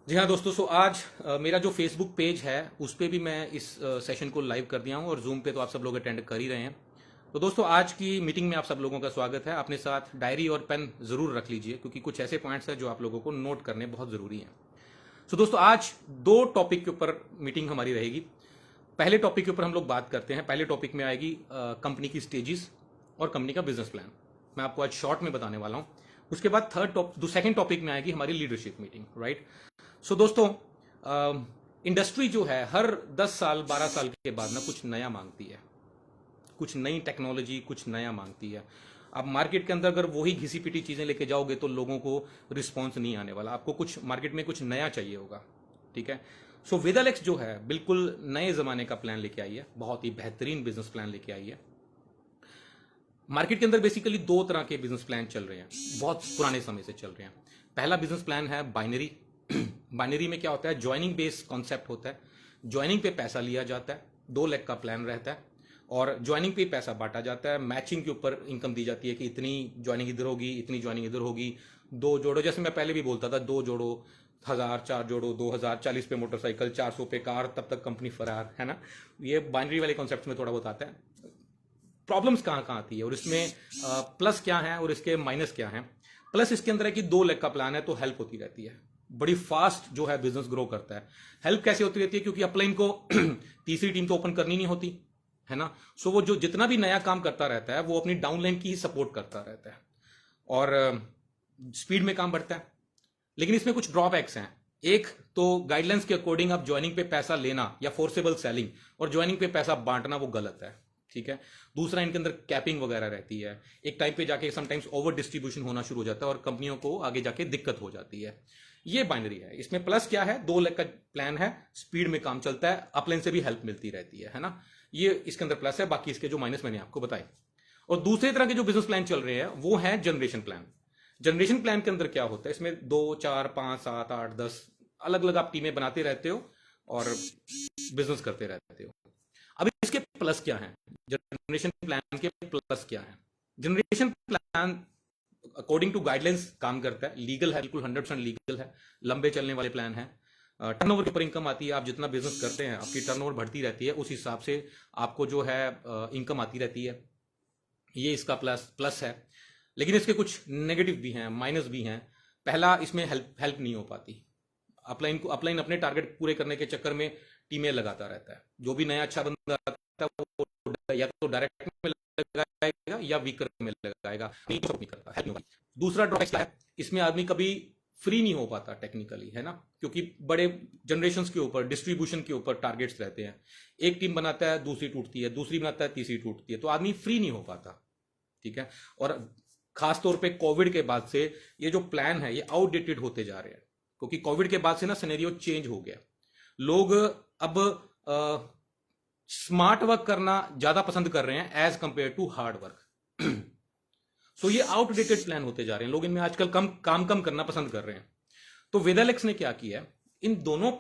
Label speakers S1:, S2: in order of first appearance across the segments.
S1: जी हाँ दोस्तों, सो आज मेरा जो फेसबुक पेज है उस पे भी मैं इस सेशन को लाइव कर दिया हूँ और जूम पे तो आप सब लोग अटेंड कर ही रहे हैं। तो दोस्तों, आज की मीटिंग में आप सब लोगों का स्वागत है। अपने साथ डायरी और पेन जरूर रख लीजिए क्योंकि कुछ ऐसे पॉइंट्स हैं जो आप लोगों को नोट करने बहुत जरूरी हैं। सो दोस्तों, आज दो टॉपिक के ऊपर मीटिंग हमारी रहेगी। पहले टॉपिक के ऊपर हम लोग बात करते हैं। पहले टॉपिक में आएगी कंपनी की स्टेजेस और कंपनी का बिजनेस प्लान। मैं आपको आज शॉर्ट में बताने वाला हूँ। उसके बाद सेकंड टॉपिक में आएगी हमारी लीडरशिप मीटिंग, राइट। सो दोस्तों, इंडस्ट्री जो है हर 10 साल 12 साल के बाद ना कुछ नया मांगती है, कुछ नई टेक्नोलॉजी कुछ नया मांगती है। आप मार्केट के अंदर अगर वही घिसी पिटी चीजें लेके जाओगे तो लोगों को रिस्पॉन्स नहीं आने वाला। आपको कुछ मार्केट में कुछ नया चाहिए होगा, ठीक है। सो वेदालेक्स जो है बिल्कुल नए जमाने का प्लान लेके आई है, बहुत ही बेहतरीन बिजनेस प्लान लेके आई है। मार्केट के अंदर बेसिकली दो तरह के बिजनेस प्लान चल रहे हैं, बहुत पुराने समय से चल रहे हैं। पहला बिजनेस प्लान है बाइनरी। बाइनरी में क्या होता है, ज्वाइनिंग बेस्ड कॉन्सेप्ट होता है। ज्वाइनिंग पे पैसा लिया जाता है, 2 लाख का प्लान रहता है और ज्वाइनिंग पे पैसा बांटा जाता है। मैचिंग के ऊपर इनकम दी जाती है कि इतनी ज्वाइनिंग इधर होगी, इतनी ज्वाइनिंग इधर होगी। दो जोड़ो, जैसे मैं पहले भी बोलता था, 2 जोड़ो 1000, 4 जोड़ो 2000, 40 पे मोटरसाइकिल, 400 पे कार, तब तक कंपनी फरार, है ना। ये बाइनरी वाले कॉन्सेप्ट में थोड़ा बहुत आता है। प्रॉब्लम्स कहाँ कहाँ आती है और इसमें प्लस क्या है और इसके माइनस क्या है। प्लस इसके अंदर है कि 2 लाख का प्लान है तो हेल्प होती रहती है, बड़ी फास्ट जो है बिजनेस ग्रो करता है। हेल्प कैसे होती रहती है, क्योंकि अपलाइन को तीसरी टीम तो ओपन करनी नहीं होती, है ना। सो वो जो जितना भी नया काम करता रहता है वो अपनी डाउनलाइन की ही सपोर्ट करता रहता है और स्पीड में काम बढ़ता है। लेकिन इसमें कुछ ड्रॉबैक्स हैं। एक तो गाइडलाइंस के अकॉर्डिंग आप ज्वाइनिंग पे पैसा लेना या फोर्सेबल सेलिंग और ज्वाइनिंग पे पैसा बांटना वो गलत है, ठीक है। दूसरा, इनके अंदर कैपिंग वगैरह रहती है। एक टाइम पे जाके समटाइम्स ओवर डिस्ट्रीब्यूशन होना शुरू हो जाता है और कंपनियों को आगे जाके दिक्कत हो जाती है। ये बाइनरी है। इसमें प्लस क्या है, 2 लाख का प्लान है, स्पीड में काम चलता है, अपलाइन से भी हेल्प मिलती रहती है ना। ये इसके अंदर प्लस है। बाकी इसके जो माइनस मैंने आपको बताए। और दूसरे तरह के जो बिजनेस प्लान चल रहे हैं वो है जनरेशन प्लान। जनरेशन प्लान के अंदर क्या होता है, इसमें 2 4 5 7 8 10 अलग अलग आप टीमें बनाते रहते हो और बिजनेस करते रहते हो। अब इसके प्लस क्या है, जनरेशन प्लान के प्लस क्या है। Generation plan according to guidelines काम करता है, लीगल है, बिल्कुल 100% लीगल है, लंबे चलने वाले प्लान है। टर्नओवर के ऊपर इनकम आती है। आप जितना बिजनेस करते हैं आपकी टर्नओवर बढ़ती रहती है, उस हिसाब से आपको जो है इनकम आती रहती है। ये इसका प्लस प्लस है। लेकिन इसके कुछ नेगेटिव भी हैं, माइनस भी हैं। पहला, इसमें हेल्प नहीं हो पाती। अपलाइन अपने टारगेट पूरे करने के चक्कर में टीमें लगाता रहता है। जो भी नया अच्छा बंदा आता है वो या तो डायरेक्ट में लगाएगा या वीकर में लगाएगा, नहीं करता, हेल्प नहीं होगी। दूसरा ड्रॉबैक क्या है, इसमें आदमी कभी फ्री नहीं हो पाता टेक्निकली, है ना, क्योंकि बड़े जनरेशन के ऊपर, डिस्ट्रीब्यूशन के ऊपर टारगेट्स रहते हैं। एक टीम बनाता है, दूसरी टूटती है, दूसरी बनाता है, तीसरी टूटती है, तो आदमी फ्री नहीं हो पाता, ठीक है। और खासतौर पे कोविड के बाद से ये जो प्लान है ये आउटडेटेड होते जा रहे हैं, क्योंकि कोविड के बाद से ना सिनेरियो चेंज हो गया। लोग अब स्मार्ट वर्क करना ज्यादा पसंद कर रहे हैं as compared to hard work. So ये आउटडेटेड प्लान होते जा रहे हैं। लोग इनमें आजकल कम करना पसंद कर रहे हैं। तो वेदालेक्स ने क्या किया है, इन दोनों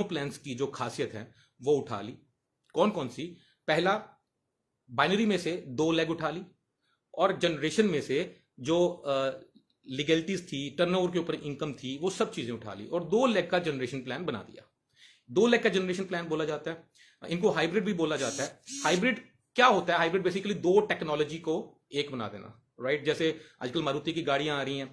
S1: प्लान्स की जो खासियत है वो उठा ली। कौन कौन सी? पहला, बाइनरी में से 2 लाख उठा ली और जनरेशन में से जो लीगलिटीज थी, टर्नओवर के ऊपर इनकम थी, वो सब चीजें उठा ली और 2 लाख का जनरेशन प्लान बना दिया। 2 लाख का जनरेशन प्लान बोला जाता है। इनको हाइब्रिड भी बोला जाता है। हाइब्रिड क्या होता है? हाइब्रिड बेसिकली दो टेक्नोलॉजी को एक बना देना, राइट। जैसे आजकल मारुति की गाड़ियां आ रही हैं,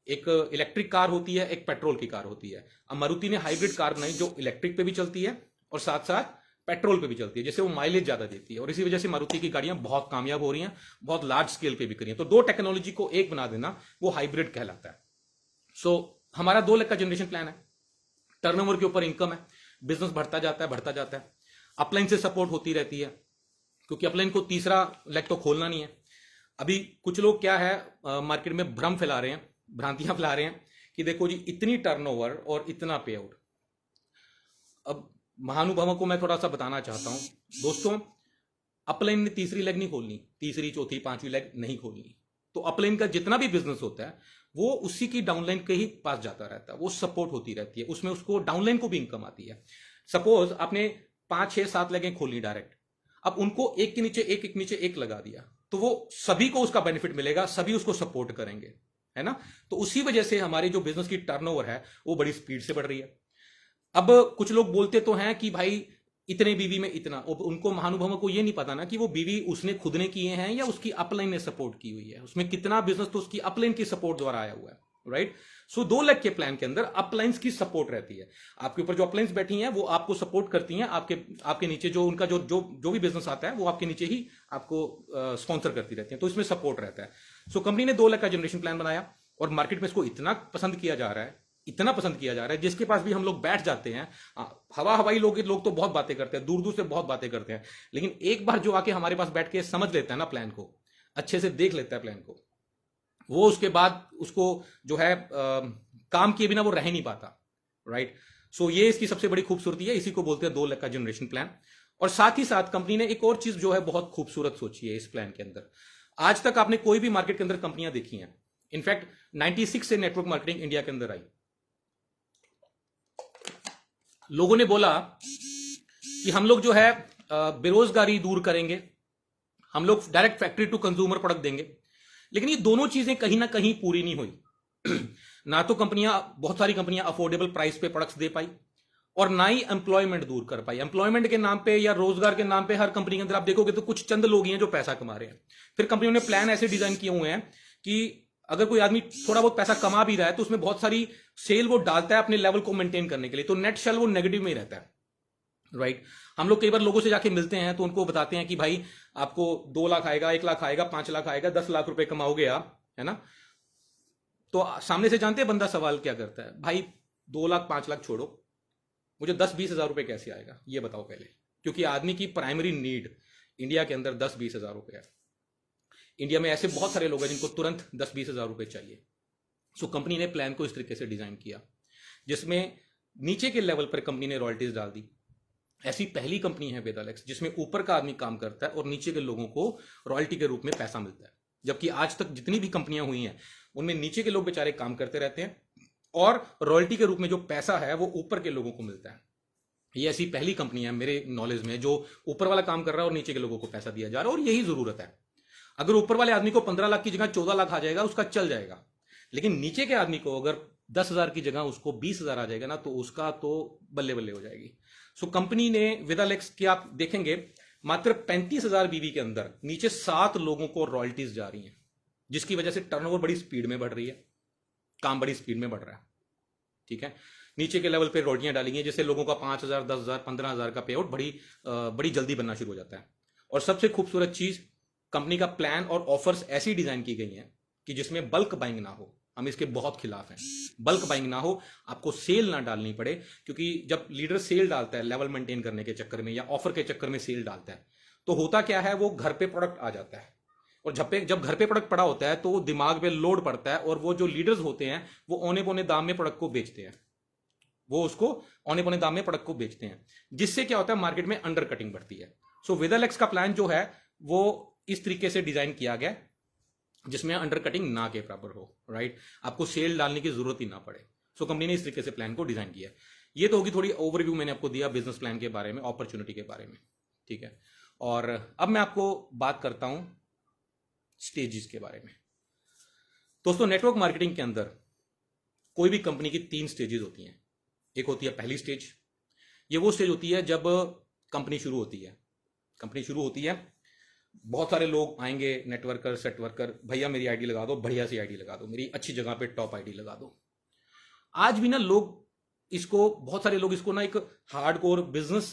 S1: एक इलेक्ट्रिक कार होती है, एक पेट्रोल की कार होती है। अब मारुति ने हाइब्रिड कार बनाई जो इलेक्ट्रिक पे भी चलती है और साथ साथ पेट्रोल पे भी चलती है, जिससे वो माइलेज ज्यादा देती है और इसी वजह से मारुति की गाड़ियां बहुत कामयाब हो रही हैं, बहुत लार्ज स्केल पे बिक रही हैं। तो दो टेक्नोलॉजी को एक बना देना वो हाइब्रिड कहलाता है। सो हमारा 2 लाख का जनरेशन प्लान है, टर्नओवर के ऊपर इनकम है, बिजनेस बढ़ता जाता है बढ़ता जाता है। अपलाइन से सपोर्ट होती रहती है, क्योंकि अपलाइन को तीसरा लेग तो खोलना नहीं है। अभी कुछ लोग क्या है मार्केट में भ्रम फैला रहे हैं, भ्रांतियां फैला रहे हैं कि देखो जी इतनी टर्नओवर और इतना पे आउट। अब महानुभावों को मैं थोड़ा सा बताना चाहता हूं दोस्तों, अपलाइन ने तीसरी लेग नहीं खोलनी, तीसरी चौथी पांचवी लेग नहीं खोलनी। तो अपलाइन का जितना भी बिजनेस होता है वो उसी की डाउनलाइन के ही पास जाता रहता है, वो सपोर्ट होती रहती है, उसमें उसको डाउनलाइन को भी इनकम आती है। सपोज आपने 5 6 7 लेगें खोली डायरेक्ट, अब उनको एक के नीचे एक नीचे एक लगा दिया, तो वो सभी को उसका बेनिफिट मिलेगा, सभी उसको सपोर्ट करेंगे। है ना। तो उसी वजह से हमारे जो बिजनेस की टर्नओवर है वो बड़ी स्पीड से बढ़ रही है। अब कुछ लोग बोलते तो हैं कि भाई इतने बीवी में इतना, उनको महानुभावों को ये नहीं पता ना कि वो बीवी उसने खुद ने किए हैं या उसकी अपलाइन ने सपोर्ट की हुई है, उसमें कितना बिजनेस तो उसकी अपलाइन की सपोर्ट द्वारा आया हुआ है, राइट। सो 2 लाख के प्लान के अंदर अपलाइंस की सपोर्ट रहती है। आपके ऊपर जो अपलाइंस बैठी हैं वो आपको सपोर्ट करती हैं, आपके नीचे जो उनका जो भी बिजनेस आता है वो आपके नीचे ही आपको स्पॉन्सर करती रहती है, तो इसमें सपोर्ट रहता है। सो कंपनी ने 2 लाख का जनरेशन प्लान बनाया और मार्केट में इसको इतना पसंद किया जा रहा है, इतना पसंद किया जा रहा है, जिसके पास भी हम लोग बैठ जाते हैं, हवाई लोग तो बहुत बातें करते हैं, दूर दूर से बहुत बातें करते हैं, लेकिन एक बार जो आके हमारे पास बैठ के समझ लेता है ना प्लान को, अच्छे से देख लेता है प्लान को, वो उसके बाद उसको जो है काम किए बिना वो रह नहीं पाता, राइट। सो ये इसकी सबसे बड़ी खूबसूरती है, इसी को बोलते हैं 2 लाख का जनरेशन प्लान। और साथ ही साथ कंपनी ने एक और चीज जो है बहुत खूबसूरत सोची है इस प्लान के अंदर। आज तक आपने कोई भी मार्केट के अंदर कंपनियां देखी हैं, इनफैक्ट 96 से नेटवर्क मार्केटिंग इंडिया के अंदर आई, लोगों ने बोला कि हम लोग जो है बेरोजगारी दूर करेंगे, हम लोग direct factory to consumer product देंगे, लेकिन ये दोनों चीजें कहीं ना कहीं पूरी नहीं हुई। ना तो बहुत सारी कंपनियां अफोर्डेबल प्राइस पे प्रोडक्ट्स दे पाई और ना ही एम्प्लॉयमेंट दूर कर पाई। एम्प्लॉयमेंट के नाम पे या रोजगार के नाम पे हर कंपनी के अंदर आप देखोगे तो कुछ चंद लोग ही हैं जो पैसा कमा रहे हैं। फिर कंपनियों ने प्लान ऐसे डिजाइन किए हुए हैं कि अगर कोई आदमी थोड़ा बहुत पैसा कमा भी रहा है तो उसमें बहुत सारी सेल वो डालता है अपने लेवल को मेंटेन करने के लिए, तो नेट सेल वो नेगेटिव में ही रहता है, राइट। हम लोग कई बार लोगों से जाके मिलते हैं तो उनको बताते हैं कि भाई आपको 2 लाख आएगा, 1 लाख आएगा, 5 लाख आएगा, 10 लाख रुपए कमाओगे आप, है ना। तो सामने से जानते हैं बंदा सवाल क्या करता है, भाई 2 लाख 5 लाख छोड़ो, मुझे 10-20 हजार रुपए कैसे आएगा ये बताओ पहले। क्योंकि आदमी की प्राइमरी नीड इंडिया के अंदर 10-20 हजार रुपए है। इंडिया में ऐसे बहुत सारे लोग हैं जिनको तुरंत 10-20 हजार रुपए चाहिए। सो कंपनी ने प्लान को इस तरीके से डिजाइन किया जिसमें नीचे के लेवल पर कंपनी ने रॉयल्टीज डाल दी। ऐसी पहली कंपनी है वेदालेक्स जिसमें ऊपर का आदमी काम करता है और नीचे के लोगों को रॉयल्टी के रूप में पैसा मिलता है। जबकि आज तक जितनी भी कंपनियां हुई हैं उनमें नीचे के लोग बेचारे काम करते रहते हैं और रॉयल्टी के रूप में जो पैसा है वो ऊपर के लोगों को मिलता है। ये ऐसी पहली कंपनी है मेरे नॉलेज में जो ऊपर वाला काम कर रहा है और नीचे के लोगों को पैसा दिया जा रहा है, और यही जरूरत है। अगर ऊपर वाले आदमी को 15 लाख की जगह 14 लाख आ जाएगा उसका चल जाएगा, लेकिन नीचे के आदमी को अगर 10 हजार की जगह उसको 20 हजार आ जाएगा ना तो उसका तो बल्ले बल्ले हो जाएगी। सो कंपनी ने वेदालेक्स की आप देखेंगे मात्र 35 हजार बीवी के अंदर नीचे 7 लोगों को रॉयल्टीज जा रही हैं, जिसकी वजह से टर्नओवर बड़ी स्पीड में बढ़ रही है, काम बड़ी स्पीड में बढ़ रहा है, ठीक है। नीचे के लेवल पे रोटियां डाली हैं जिससे लोगों का 5,000, 10,000, 15,000 का पे आउट बड़ी जल्दी बनना शुरू हो जाता है। और सबसे खूबसूरत चीज, कंपनी का प्लान और ऑफर्स ऐसी डिजाइन की गई हैं कि जिसमें बल्क बाइंग ना हो। हम इसके बहुत खिलाफ हैं, बल्क बाइंग ना हो, आपको सेल ना डालनी पड़े। क्योंकि जब लीडर सेल डालता है लेवल मेंटेन करने के चक्कर में या ऑफर के चक्कर में सेल डालता है तो होता क्या है, वो घर पे प्रोडक्ट आ जाता है, और जब घर पे प्रोडक्ट पड़ा होता है तो दिमाग पे लोड पड़ता है और वो जो लीडर्स होते हैं वो औने पौने दाम में प्रोडक्ट को बेचते हैं, वो उसको औने पौने दाम में प्रोडक्ट को बेचते हैं, जिससे क्या होता है मार्केट में अंडर कटिंग बढ़ती है। सो वेदालेक्स का प्लान जो है वो इस तरीके से डिजाइन किया गया जिसमें अंडर कटिंग ना के बराबर हो, राइट। आपको सेल डालने की जरूरत ही ना पड़े। सो कंपनी ने इस तरीके से प्लान को डिजाइन किया। ये तो होगी थोड़ी ओवरव्यू मैंने आपको दिया बिजनेस प्लान के बारे में, अपॉर्चुनिटी के बारे में, ठीक है। और अब मैं आपको बात करता हूं स्टेजेस के बारे में। दोस्तों, नेटवर्क मार्केटिंग के अंदर कोई भी कंपनी की 3 स्टेजेस होती हैं। एक होती है पहली स्टेज, ये वो स्टेज होती है जब कंपनी शुरू होती है। कंपनी शुरू होती है, बहुत सारे लोग आएंगे, नेटवर्कर, सेटवर्कर, भैया मेरी आईडी लगा दो, बढ़िया सी आईडी लगा दो, मेरी अच्छी जगह पे टॉप आईडी लगा दो। आज भी ना बहुत सारे लोग इसको ना एक हार्डकोर बिजनेस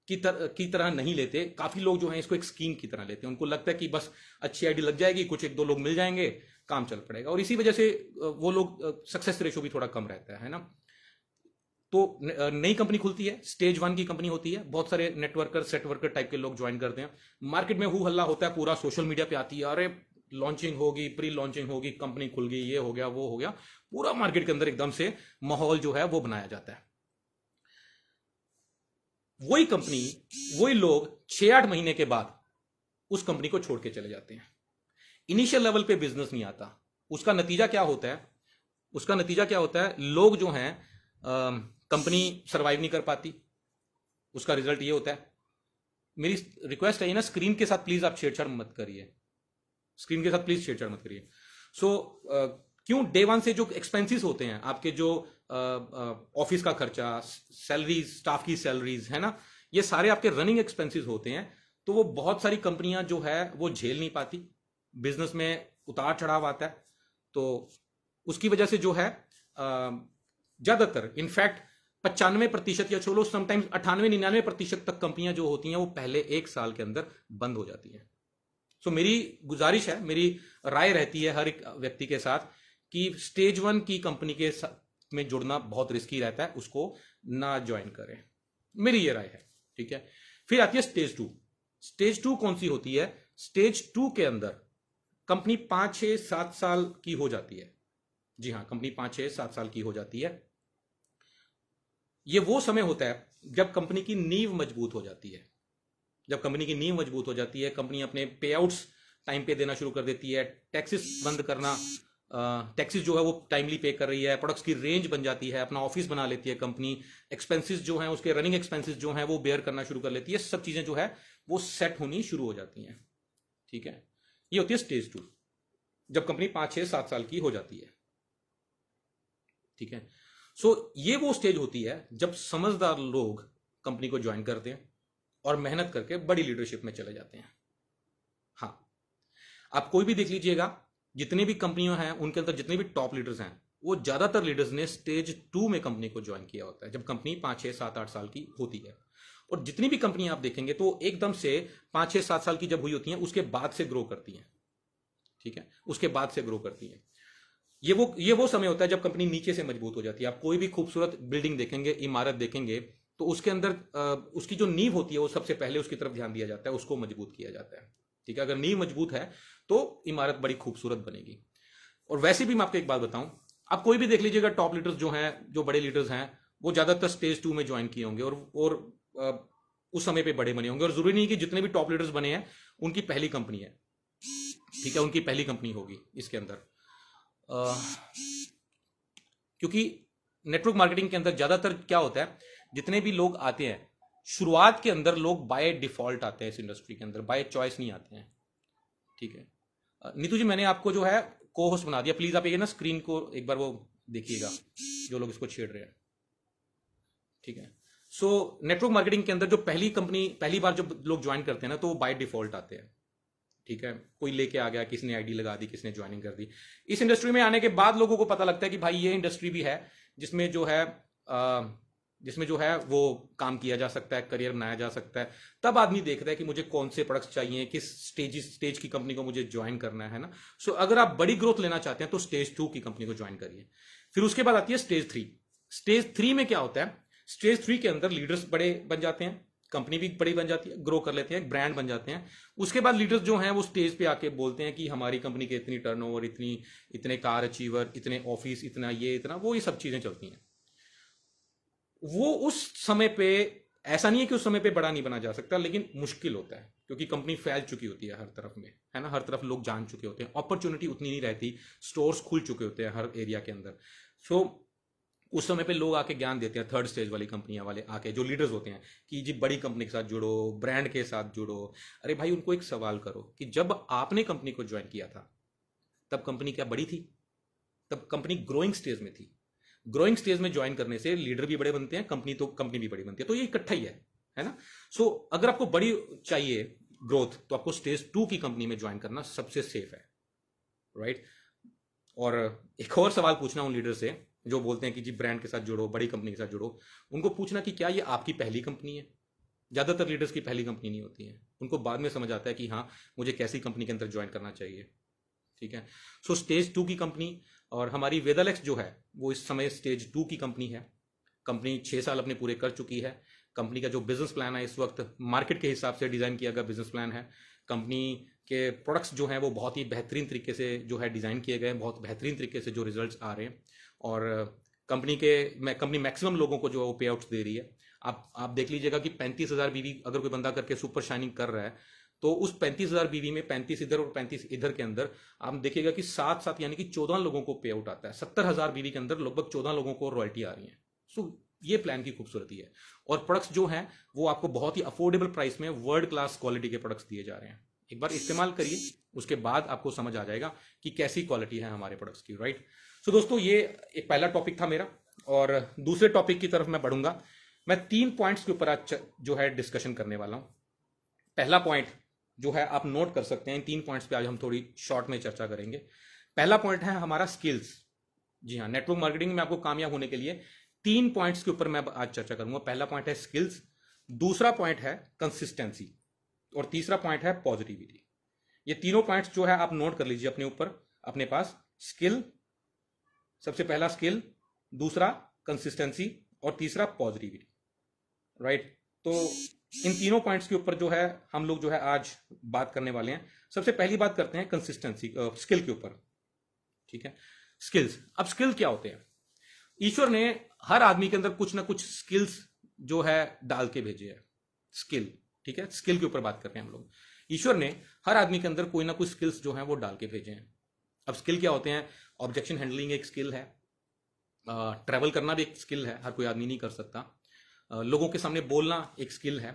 S1: की तरह नहीं लेते। काफी लोग जो हैं इसको एक स्कीम की तरह लेते हैं। उनको लगता है कि बस अच्छी आईडी लग जाएगी, कुछ 1-2 लोग मिल जाएंगे, काम चल पड़ेगा, और इसी वजह से वो लोग सक्सेस रेशो भी थोड़ा कम रहता है ना। तो नई कंपनी खुलती है, स्टेज 1 की कंपनी होती है, बहुत सारे नेटवर्कर, सेटवर्कर टाइप के लोग ज्वाइन करते हैं। मार्केट में हु हल्ला होता है, पूरा सोशल मीडिया पे आती है, अरे लॉन्चिंग होगी, प्री लॉन्चिंग होगी, कंपनी खुल गई, ये हो गया, वो हो गया। पूरा मार्केट के अंदर एकदम से माहौल जो है वो बनाया जाता है। वही कंपनी, वही लोग 6-8 महीने के बाद उस कंपनी को छोड़ के चले जाते हैं। इनिशियल लेवल पे बिजनेस नहीं आता। उसका नतीजा क्या होता है, लोग जो हैं कंपनी सरवाइव नहीं कर पाती। उसका रिजल्ट ये होता है, मेरी रिक्वेस्ट है ना, स्क्रीन के साथ प्लीज आप छेड़छाड़ मत करिए, स्क्रीन के साथ प्लीज छेड़छाड़ मत करिए। सो क्यों? डे वन से जो एक्सपेंसेस होते हैं आपके, जो ऑफिस का खर्चा, सैलरीज, स्टाफ की सैलरीज है ना, ये सारे आपके रनिंग एक्सपेंसेस होते हैं। तो वो बहुत सारी कंपनियां जो है वो झेल नहीं पाती, बिजनेस में उतार चढ़ाव आता है। तो उसकी वजह से जो है ज्यादातर इनफैक्ट 95% या चलो समटाइम्स 98-99% तक कंपनियां जो होती हैं वो पहले एक साल के अंदर बंद हो जाती हैं। सो मेरी गुजारिश है, मेरी राय रहती है हर एक व्यक्ति के साथ कि स्टेज 1 की कंपनी के में जुड़ना बहुत रिस्की रहता है, उसको ना ज्वाइन करें, मेरी ये राय है। ठीक है, फिर आती है स्टेज 2। स्टेज 2 कौन सी होती है? स्टेज 2 के अंदर कंपनी 5, 6, 7 साल की हो जाती है। जी हां, कंपनी 5, 6, 7 साल की हो जाती है। ये वो समय होता है जब कंपनी की नींव मजबूत हो जाती है। जब कंपनी की नींव मजबूत हो जाती है, कंपनी अपने पे आउट्स टाइम पे देना शुरू कर देती है, टैक्सेस बंद करना, टैक्सेस जो है वो टाइमली पे कर रही है, प्रोडक्ट्स की रेंज बन जाती है, अपना ऑफिस बना लेती है कंपनी, एक्सपेंसेस जो हैं उसके रनिंग एक्सपेंसेस जो हैं वो बेयर करना शुरू कर लेती है, सब चीजें जो है वो सेट होनी शुरू हो जाती हैं। ठीक है, ये होती है स्टेज 2, जब कंपनी 5, 6, 7 साल की हो जाती है। ठीक है, सो ये वो स्टेज होती है जब समझदार लोग कंपनी को ज्वाइन करते हैं और मेहनत करके बड़ी लीडरशिप में चले जाते हैं। हाँ, आप कोई भी देख लीजिएगा, जितनी भी कंपनियां हैं उनके अंदर जितने भी टॉप लीडर्स हैं, वो ज्यादातर लीडर्स ने स्टेज 2 में कंपनी को ज्वाइन किया होता है, जब कंपनी 5, 6, 7, 8 साल की होती है। और जितनी भी कंपनियां आप देखेंगे तो एकदम से 5, 6, 7 साल की जब हुई होती हैं उसके बाद से ग्रो करती हैं। ठीक है, उसके बाद से ग्रो करती है। ये वो समय होता है जब कंपनी नीचे से मजबूत हो जाती है। आप कोई भी खूबसूरत बिल्डिंग देखेंगे, इमारत देखेंगे, तो उसके अंदर उसकी जो नींव होती है वो सबसे पहले उसकी तरफ ध्यान दिया जाता है, उसको मजबूत किया जाता है। ठीक है, अगर नींव मजबूत है तो इमारत बड़ी खूबसूरत बनेगी। और वैसे भी मैं आपको एक बात बताऊं, आप कोई भी देख लीजिएगा, टॉप लीडर्स जो हैं, जो बड़े लीडर्स हैं, वो ज्यादातर स्टेज 2 में ज्वाइन किए होंगे और उस समय पे बड़े बने होंगे। और जरूरी नहीं कि जितने भी टॉप लीडर्स बने हैं उनकी पहली कंपनी है। ठीक है, उनकी पहली कंपनी होगी इसके अंदर, क्योंकि नेटवर्क मार्केटिंग के अंदर ज्यादातर क्या होता है, जितने भी लोग आते हैं शुरुआत के अंदर लोग बाय डिफॉल्ट आते हैं इस इंडस्ट्री के अंदर, बाय चॉइस नहीं आते हैं। ठीक है, नीतू जी मैंने आपको जो है को होस्ट बना दिया, प्लीज आप ये ना स्क्रीन को एक बार वो देखिएगा जो लोग इसको छेड़ रहे हैं। ठीक है, सो नेटवर्क मार्केटिंग के अंदर जो पहली बार जब लोग ज्वाइन करते हैं ना, तो वो बाय डिफॉल्ट आते हैं। ठीक है, कोई लेके आ गया, किसने आईडी लगा दी, किसने ज्वाइनिंग कर दी। इस इंडस्ट्री में आने के बाद लोगों को पता लगता है कि भाई ये इंडस्ट्री भी है जिसमें जो है वो काम किया जा सकता है, करियर बनाया जा सकता है। तब आदमी देखता है कि मुझे कौन से प्रोडक्ट्स चाहिए, किस स्टेज की कंपनी को मुझे ज्वाइन करना है ना। सो अगर आप बड़ी ग्रोथ लेना चाहते हैं तो स्टेज 2 की कंपनी को ज्वाइन करिए। फिर उसके बाद आती है स्टेज 3। स्टेज 3 में क्या होता है? स्टेज 3 के अंदर लीडर्स बड़े बन जाते हैं, कंपनी भी बड़ी बन जाती है, ग्रो कर लेते हैं, एक ब्रांड बन जाते हैं। उसके बाद लीडर्स जो हैं वो स्टेज पे आके बोलते हैं कि हमारी कंपनी के इतनी टर्नओवर, इतने कार अचीवर, इतने ऑफिस, इतना ये, इतना वो, ये सब चीजें चलती हैं। वो उस समय पे, ऐसा नहीं है कि उस समय पे बड़ा नहीं बना जा सकता, लेकिन मुश्किल होता है क्योंकि कंपनी फैल चुकी होती है हर तरफ में, है ना, हर तरफ लोग जान चुके होते हैं, अपॉर्चुनिटी उतनी नहीं रहती, स्टोर्स खुल चुके होते हैं हर एरिया के अंदर। सो उस समय पे लोग आके ज्ञान देते हैं, थर्ड स्टेज वाली कंपनियां वाले आके, जो लीडर्स होते हैं, कि जी बड़ी कंपनी के साथ जुड़ो, ब्रांड के साथ जुड़ो। अरे भाई, उनको एक सवाल करो कि जब आपने कंपनी को ज्वाइन किया था तब कंपनी क्या बड़ी थी? तब कंपनी ग्रोइंग स्टेज में थी। ग्रोइंग स्टेज में ज्वाइन करने से लीडर भी बड़े बनते हैं, कंपनी भी बड़ी बनती है, तो ये इकट्ठा ही है ना। सो अगर आपको बड़ी चाहिए ग्रोथ तो आपको स्टेज 2 की कंपनी में ज्वाइन करना सबसे सेफ है, राइट। और एक और सवाल पूछना उन लीडर से जो बोलते हैं कि जी ब्रांड के साथ जुड़ो, बड़ी कंपनी के साथ जुड़ो, उनको पूछना कि क्या ये आपकी पहली कंपनी है? ज्यादातर लीडर्स की पहली कंपनी नहीं होती है, उनको बाद में समझ आता है कि हाँ मुझे कैसी कंपनी के अंदर ज्वाइन करना चाहिए। ठीक है, सो स्टेज 2 की कंपनी, और हमारी वेदालेक्स जो है वो इस समय स्टेज 2 की कंपनी है। कंपनी 6 साल अपने पूरे कर चुकी है। कंपनी का जो बिजनेस प्लान है इस वक्त मार्केट के हिसाब से डिजाइन किया गया बिजनेस प्लान है। कंपनी के प्रोडक्ट्स जो हैं वो बहुत ही बेहतरीन तरीके से जो है डिजाइन किए गए हैं, बहुत बेहतरीन तरीके से जो रिजल्ट्स आ रहे हैं। और कंपनी मैक्सिमम लोगों को जो है वो पे आउट्स दे रही है। आप देख लीजिएगा कि 35,000 बीवी अगर कोई बंदा करके सुपर शाइनिंग कर रहा है, तो उस 35,000 बीवी में 35 इधर और 35 इधर के अंदर आप देखिएगा कि 7 यानी कि 14 लोगों को पे आउट आता है। 70,000 बीवी के अंदर लगभग 14 लोगों को रॉयल्टी आ रही है। सो ये प्लान की खूबसूरती है। और प्रोडक्ट्स जो हैं वो आपको बहुत ही अफोर्डेबल प्राइस में वर्ल्ड क्लास क्वालिटी के प्रोडक्ट्स दिए जा रहे हैं। एक बार इस्तेमाल करिए, उसके बाद आपको समझ आ जाएगा कि कैसी क्वालिटी है हमारे प्रोडक्ट्स की, राइट। सो दोस्तों, ये एक पहला टॉपिक था मेरा, और दूसरे टॉपिक की तरफ मैं बढ़ूंगा। मैं 3 पॉइंट्स के ऊपर आज जो है डिस्कशन करने वाला हूं। पहला पॉइंट जो है आप नोट कर सकते हैं, इन 3 पॉइंट्स पे आज हम थोड़ी शॉर्ट में चर्चा करेंगे। पहला पॉइंट है हमारा स्किल्स। जी हाँ, नेटवर्क मार्केटिंग में आपको कामयाब होने के लिए 3 पॉइंट्स के ऊपर मैं आज चर्चा करूंगा। पहला पॉइंट है स्किल्स, दूसरा पॉइंट है कंसिस्टेंसी, और तीसरा पॉइंट है पॉजिटिविटी। ये तीनों पॉइंट्स जो है आप नोट कर लीजिए अपने ऊपर, अपने पास। स्किल, सबसे पहला स्किल, दूसरा कंसिस्टेंसी, और तीसरा पॉजिटिविटी, राइट। तो इन तीनों पॉइंट्स के ऊपर जो है हम लोग जो है आज बात करने वाले हैं। सबसे पहली बात करते हैं कंसिस्टेंसी, स्किल के ऊपर, ठीक है। स्किल्स, अब स्किल क्या होते हैं? ईश्वर ने हर आदमी के अंदर कुछ ना कुछ स्किल्स जो है डाल के भेजे है। स्किल, ठीक है, स्किल के ऊपर बात कर रहे हैं हम लोग। ईश्वर ने हर आदमी के अंदर कोई ना कुछ स्किल्स जो हैं वो डाल के भेजे हैं। अब स्किल क्या होते हैं? ऑब्जेक्शन हैंडलिंग एक स्किल है, ट्रैवल करना भी एक स्किल है, हर कोई आदमी नहीं कर सकता। लोगों के सामने बोलना एक स्किल है,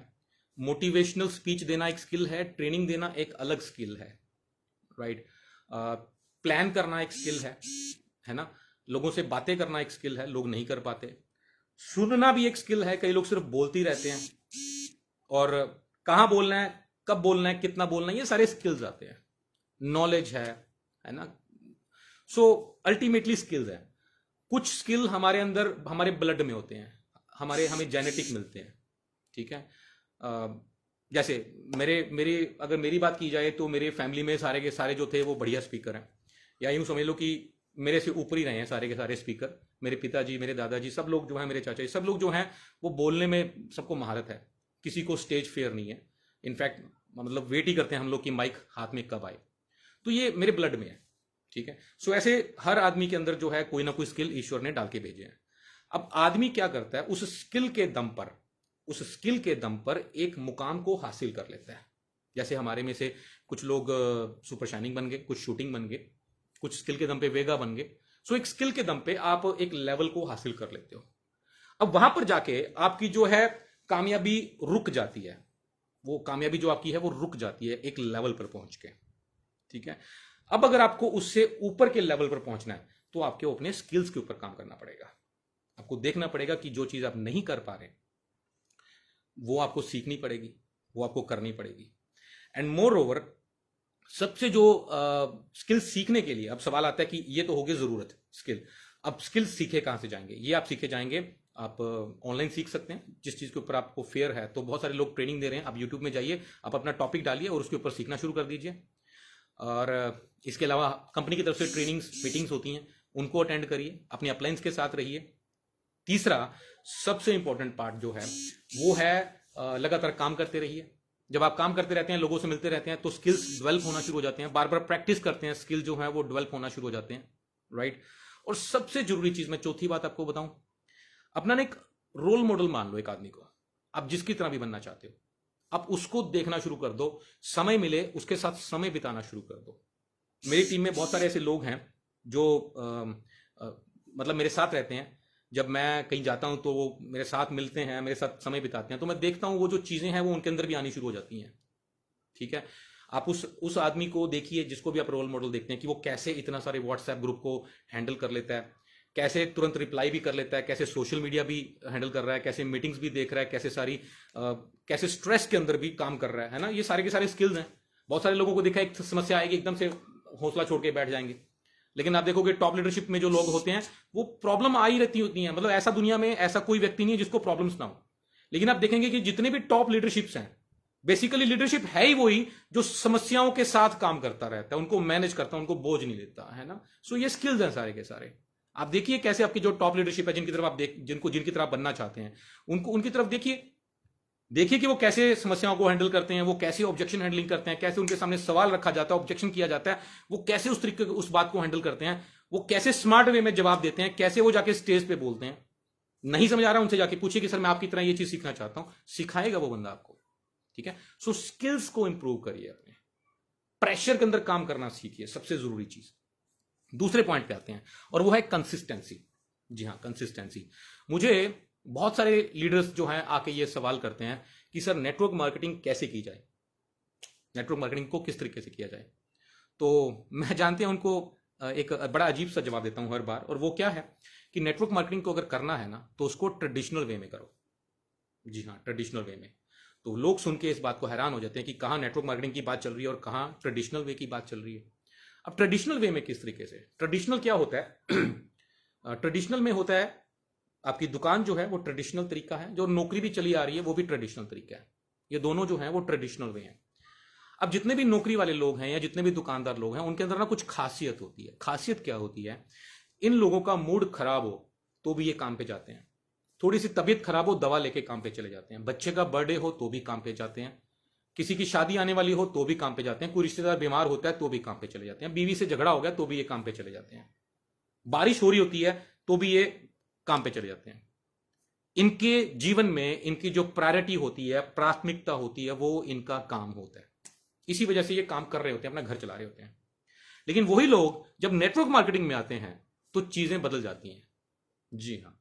S1: मोटिवेशनल स्पीच देना एक स्किल है, ट्रेनिंग देना एक अलग स्किल है, राइट। प्लान करना एक स्किल है ना। लोगों से बातें करना एक स्किल है, लोग नहीं कर पाते। सुनना भी एक स्किल है, कई लोग सिर्फ बोलते ही रहते हैं, और कहाँ बोलना है, कब बोलना है, कितना बोलना है, ये सारे स्किल्स आते हैं। नॉलेज है ना। सो अल्टीमेटली स्किल्स है। कुछ स्किल हमारे अंदर, हमारे ब्लड में होते हैं, हमें जेनेटिक मिलते हैं, ठीक है। जैसे मेरी अगर मेरी बात की जाए तो मेरे फैमिली में सारे के सारे जो थे वो बढ़िया स्पीकर हैं, या यूं समझ लो कि मेरे से ऊपर ही रहे हैं सारे के सारे स्पीकर। मेरे पिताजी, मेरे दादाजी, सब लोग जो हैं, मेरे चाचा जी, सब लोग जो हैं वो बोलने में सबको महारत है, किसी को स्टेज फेयर नहीं है। इनफैक्ट मतलब वेट ही करते हैं हम लोग कि माइक हाथ में कब आए। तो ये मेरे ब्लड में है, ठीक है। सो ऐसे हर आदमी के अंदर जो है कोई ना कोई स्किल ईश्वर ने डाल के भेजे हैं। अब आदमी क्या करता है, उस स्किल के दम पर एक मुकाम को हासिल कर लेता है। जैसे हमारे में से कुछ लोग सुपर शाइनिंग बन गए, कुछ शूटिंग बन गए, कुछ स्किल के दम पे वेगा बन गए। सो एक स्किल के दम पे आप एक लेवल को हासिल कर लेते हो। अब वहां पर जाके आपकी जो है कामयाबी रुक जाती है, वो कामयाबी जो आपकी है वो रुक जाती है एक लेवल पर पहुंच के, ठीक है। अब अगर आपको उससे ऊपर के लेवल पर पहुंचना है तो आपके अपने स्किल्स के ऊपर काम करना पड़ेगा। आपको देखना पड़ेगा कि जो चीज आप नहीं कर पा रहे वो आपको सीखनी पड़ेगी, वो आपको करनी पड़ेगी। एंड मोर ओवर, सबसे जो स्किल सीखने के लिए अब सवाल आता है कि ये तो हो गई जरूरत स्किल, अब स्किल सीखे कहां से जाएंगे? ये आप सीखे जाएंगे, आप ऑनलाइन सीख सकते हैं जिस चीज के ऊपर आपको फेयर है। तो बहुत सारे लोग ट्रेनिंग दे रहे हैं, आप यूट्यूब में जाइए, आप अपना टॉपिक डालिए और उसके ऊपर सीखना शुरू कर दीजिए। और इसके अलावा कंपनी की तरफ से ट्रेनिंग्स, मीटिंग्स होती हैं, उनको अटेंड करिए, अपने अपलाइंस के साथ रहिए। तीसरा सबसे इंपॉर्टेंट पार्ट जो है वो है लगातार काम करते रहिए। जब आप काम करते रहते हैं, लोगों से मिलते रहते हैं, तो स्किल्स डेवलप होना शुरू हो जाते हैं। बार बार प्रैक्टिस करते हैं, स्किल जो है वो डेवलप होना शुरू हो जाते हैं, राइट। और सबसे जरूरी चीज, मैं चौथी बात आपको बताऊं, अपना एक रोल मॉडल मान लो एक आदमी को, आप जिसकी तरह भी बनना चाहते हो, आप उसको देखना शुरू कर दो। समय मिले उसके साथ समय बिताना शुरू कर दो। मेरी टीम में बहुत सारे ऐसे लोग हैं जो मतलब मेरे साथ रहते हैं। जब मैं कहीं जाता हूं तो वो मेरे साथ मिलते हैं, मेरे साथ समय बिताते हैं, तो मैं देखता हूं वो जो चीजें हैं वो उनके अंदर भी आनी शुरू हो जाती हैं, ठीक है। आप उस आदमी को देखिए जिसको भी आप रोल मॉडल देखते हैं कि वो कैसे इतना सारे व्हाट्सएप ग्रुप को हैंडल कर लेता है, कैसे तुरंत रिप्लाई भी कर लेता है, कैसे सोशल मीडिया भी हैंडल कर रहा है, कैसे मीटिंग्स भी देख रहा है, कैसे स्ट्रेस के अंदर भी काम कर रहा है ना। ये सारे के सारे स्किल्स हैं। बहुत सारे लोगों को देखा एक समस्या आएगी एकदम से हौसला छोड़ के बैठ जाएंगे, लेकिन आप देखोगे टॉप लीडरशिप में जो लोग होते हैं वो प्रॉब्लम आ ही रहती होती है। मतलब ऐसा दुनिया में ऐसा कोई व्यक्ति नहीं है जिसको प्रॉब्लम्स ना हो। लेकिन आप देखेंगे कि जितने भी टॉप लीडरशिप्स हैं, बेसिकली लीडरशिप है ही वही जो समस्याओं के साथ काम करता रहता है, उनको मैनेज करता है, उनको बोझ नहीं लेता है ना। सो ये स्किल्स हैं सारे के सारे। आप देखिए कैसे आपकी जो टॉप लीडरशिप है, जिनकी तरफ आप जिनकी तरफ बनना चाहते हैं, उनकी तरफ देखिए कि वो कैसे समस्याओं को हैंडल करते हैं, वो कैसे ऑब्जेक्शन हैंडलिंग करते हैं, कैसे उनके सामने सवाल रखा जाता है, ऑब्जेक्शन किया जाता है, वो कैसे उस तरीके उस बात को हैंडल करते हैं, वो कैसे स्मार्ट वे में जवाब देते हैं, कैसे वो जाके स्टेज पे बोलते हैं। नहीं समझ आ रहा उनसे जाके पूछिए कि सर मैं आपकी तरह ये चीज सीखना चाहता हूं, सिखाएगा वो बंदा आपको, ठीक है। सो स्किल्स को इंप्रूव करिए, अपने प्रेशर के अंदर काम करना सीखिए, सबसे जरूरी चीज। दूसरे पॉइंट पे आते हैं और वो है कंसिस्टेंसी। जी हाँ, कंसिस्टेंसी। मुझे बहुत सारे लीडर्स जो हैं आके ये सवाल करते हैं कि सर नेटवर्क मार्केटिंग कैसे की जाए। नेटवर्क मार्केटिंग को किस तरीके से किया जाए। तो मैं जानते हैं उनको एक बड़ा अजीब सा जवाब देता हूं हर बार, और वो क्या है कि नेटवर्क मार्केटिंग को अगर करना है ना तो उसको ट्रेडिशनल वे में करो। जी हाँ, ट्रेडिशनल वे में। तो लोग सुन के इस बात को हैरान हो जाते हैं कि कहाँ नेटवर्क मार्केटिंग की बात चल रही है और कहाँ ट्रेडिशनल वे की बात चल रही है। अब ट्रेडिशनल वे में किस तरीके से, ट्रेडिशनल क्या होता है ट्रेडिशनल में होता है आपकी दुकान जो है वो ट्रेडिशनल तरीका है, जो नौकरी भी चली आ रही है वो भी ट्रेडिशनल तरीका है। ये दोनों जो है वो ट्रेडिशनल वे हैं। अब जितने भी नौकरी वाले लोग हैं या जितने भी दुकानदार लोग हैं उनके अंदर ना कुछ खासियत होती है। खासियत क्या होती है, इन लोगों का मूड खराब हो तो भी ये काम पे जाते हैं, थोड़ी सी तबीयत खराब हो दवा लेके काम पे चले जाते हैं, बच्चे का बर्थडे हो तो भी काम पे जाते हैं, किसी की शादी आने वाली हो तो भी काम पे जाते हैं, कोई रिश्तेदार बीमार होता है तो भी काम पे चले जाते हैं, बीवी से झगड़ा हो गया तो भी ये काम पे चले जाते हैं, बारिश हो रही होती है तो भी ये काम पे चले जाते हैं। इनके जीवन में इनकी जो प्रायोरिटी होती है, प्राथमिकता होती है, वो इनका काम होता है। इसी वजह से ये काम कर रहे होते हैं, अपना घर चला रहे होते हैं। लेकिन वही लोग जब नेटवर्क मार्केटिंग में आते हैं तो चीजें बदल जाती हैं। जी हाँ,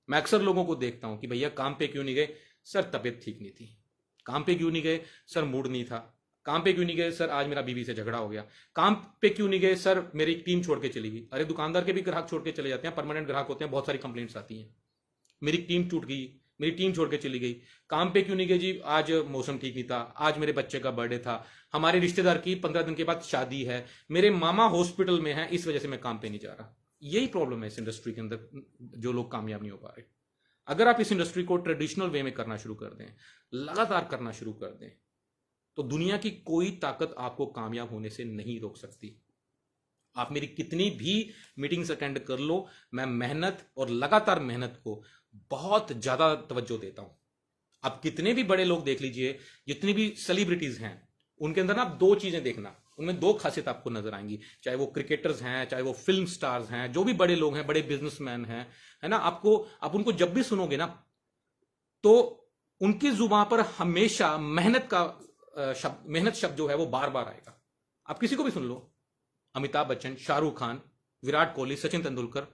S1: मैं अक्सर लोगों को देखता हूं कि भैया काम पे क्यों नहीं गए, सर तबीयत ठीक नहीं थी। काम पे क्यों नहीं गए, सर मूड नहीं था। काम पे क्यों नहीं गए, सर आज मेरा बीवी से झगड़ा हो गया। काम पे क्यों नहीं गए, सर मेरी टीम छोड़ के चली गई। अरे दुकानदार के भी ग्राहक छोड़ के चले जाते हैं, परमानेंट ग्राहक होते हैं, बहुत सारी कंप्लेंट्स आती हैं, मेरी टीम टूट गई, मेरी टीम छोड़ के चली गई। काम पे क्यों नहीं गए जी, आज मौसम ठीक नहीं था, आज मेरे बच्चे का बर्थडे था, हमारे रिश्तेदार की 15 दिन के बाद शादी है, मेरे मामा हॉस्पिटल में है, इस वजह से मैं काम पे नहीं जा रहा। यही प्रॉब्लम है इस इंडस्ट्री के अंदर, जो लोग कामयाब नहीं हो पा रहे। अगर आप इस इंडस्ट्री को ट्रेडिशनल वे में करना शुरू कर दें, लगातार करना शुरू कर दें, तो दुनिया की कोई ताकत आपको कामयाब होने से नहीं रोक सकती। आप मेरी कितनी भी मीटिंग्स अटेंड कर लो, मैं मेहनत और लगातार मेहनत को बहुत ज्यादा तवज्जो देता हूं। आप कितने भी बड़े लोग देख लीजिए, जितनी भी सेलिब्रिटीज हैं, उनके अंदर ना आप दो चीजें देखना, उनमें दो खासियत आपको नजर आएंगी। चाहे वो क्रिकेटर्स हैं, चाहे वो फिल्म स्टार्स हैं, जो भी बड़े लोग हैं, बड़े बिजनेसमैन हैं, है ना, आप उनको जब भी सुनोगे ना तो उनकी जुबान पर हमेशा मेहनत का शब्द, मेहनत शब्द जो है वो बार बार आएगा। आप किसी को भी सुन लो, अमिताभ बच्चन, शाहरुख खान, विराट कोहली, सचिन तेंदुलकर,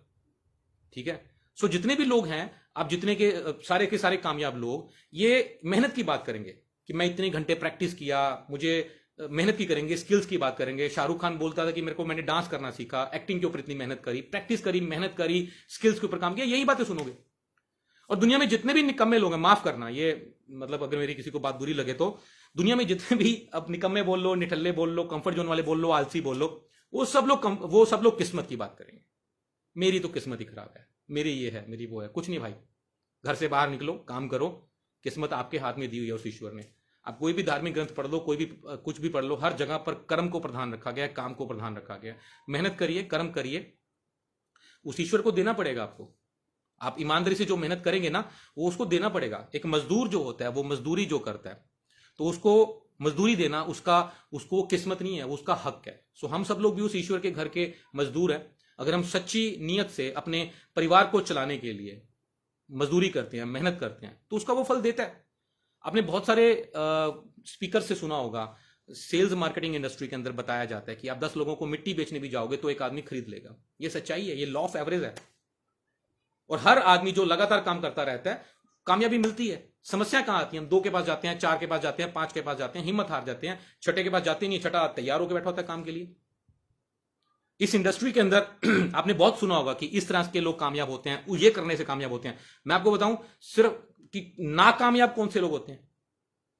S1: ठीक है। सो जितने भी लोग हैं, आप जितने के सारे कामयाब लोग ये मेहनत की बात करेंगे कि मैं इतने घंटे प्रैक्टिस किया, मुझे मेहनत की करेंगे, स्किल्स की बात करेंगे। शाहरुख खान बोलता था कि मैंने डांस करना सीखा, एक्टिंग के ऊपर इतनी मेहनत करी, प्रैक्टिस करी, मेहनत करी, स्किल्स के ऊपर काम किया, यही बातें सुनोगे। और दुनिया में जितने भी निकम्मे लोग हैं, माफ करना ये मतलब अगर मेरी किसी को बात बुरी लगे, तो दुनिया में जितने भी, अब निकम्मे बोल लो, निठल्ले बोल लो, कंफर्ट जोन वाले बोल लो, आलसी बोल लो, वो सब लोग किस्मत की बात करेंगे। मेरी तो किस्मत ही खराब है, मेरी ये है, मेरी वो है। कुछ नहीं भाई, घर से बाहर निकलो, काम करो, किस्मत आपके हाथ में दी हुई है उस ईश्वर ने। आप कोई भी धार्मिक ग्रंथ पढ़ लो, कोई भी कुछ भी पढ़ लो, हर जगह पर कर्म को प्रधान रखा गया है, काम को प्रधान रखा गया है। मेहनत करिए, कर्म करिए, उस ईश्वर को देना पड़ेगा आपको। आप ईमानदारी से जो मेहनत करेंगे ना, वो उसको देना पड़ेगा। एक मजदूर जो होता है, वो मजदूरी जो करता है, तो उसको मजदूरी देना उसको किस्मत नहीं है, वो उसका हक है। सो हम सब लोग भी उस ईश्वर के घर के मजदूर हैं। अगर हम सच्ची नीयत से अपने परिवार को चलाने के लिए मजदूरी करते हैं, मेहनत करते हैं, तो उसका वो फल देता है। आपने बहुत सारे स्पीकर से सुना होगा, सेल्स मार्केटिंग इंडस्ट्री के अंदर बताया जाता है कि आप 10 लोगों को मिट्टी बेचने भी जाओगे तो एक आदमी खरीद लेगा। ये सच्चाई है, ये लॉ ऑफ एवरेज है। और हर आदमी जो लगातार काम करता रहता है, कामयाबी मिलती है। समस्या कहां आती है, हम 2 के पास जाते हैं, 4 के पास जाते हैं, 5 के पास जाते हैं, हिम्मत हार जाते हैं, छठे के पास जाते नहीं, छठा तैयार होकर बैठा होता है काम के लिए। इस इंडस्ट्री के अंदर आपने बहुत सुना होगा कि इस तरह के लोग कामयाब होते हैं, ये करने से कामयाब होते हैं। मैं आपको बताऊं सिर्फ कि नाकामयाब कौन से लोग होते हैं,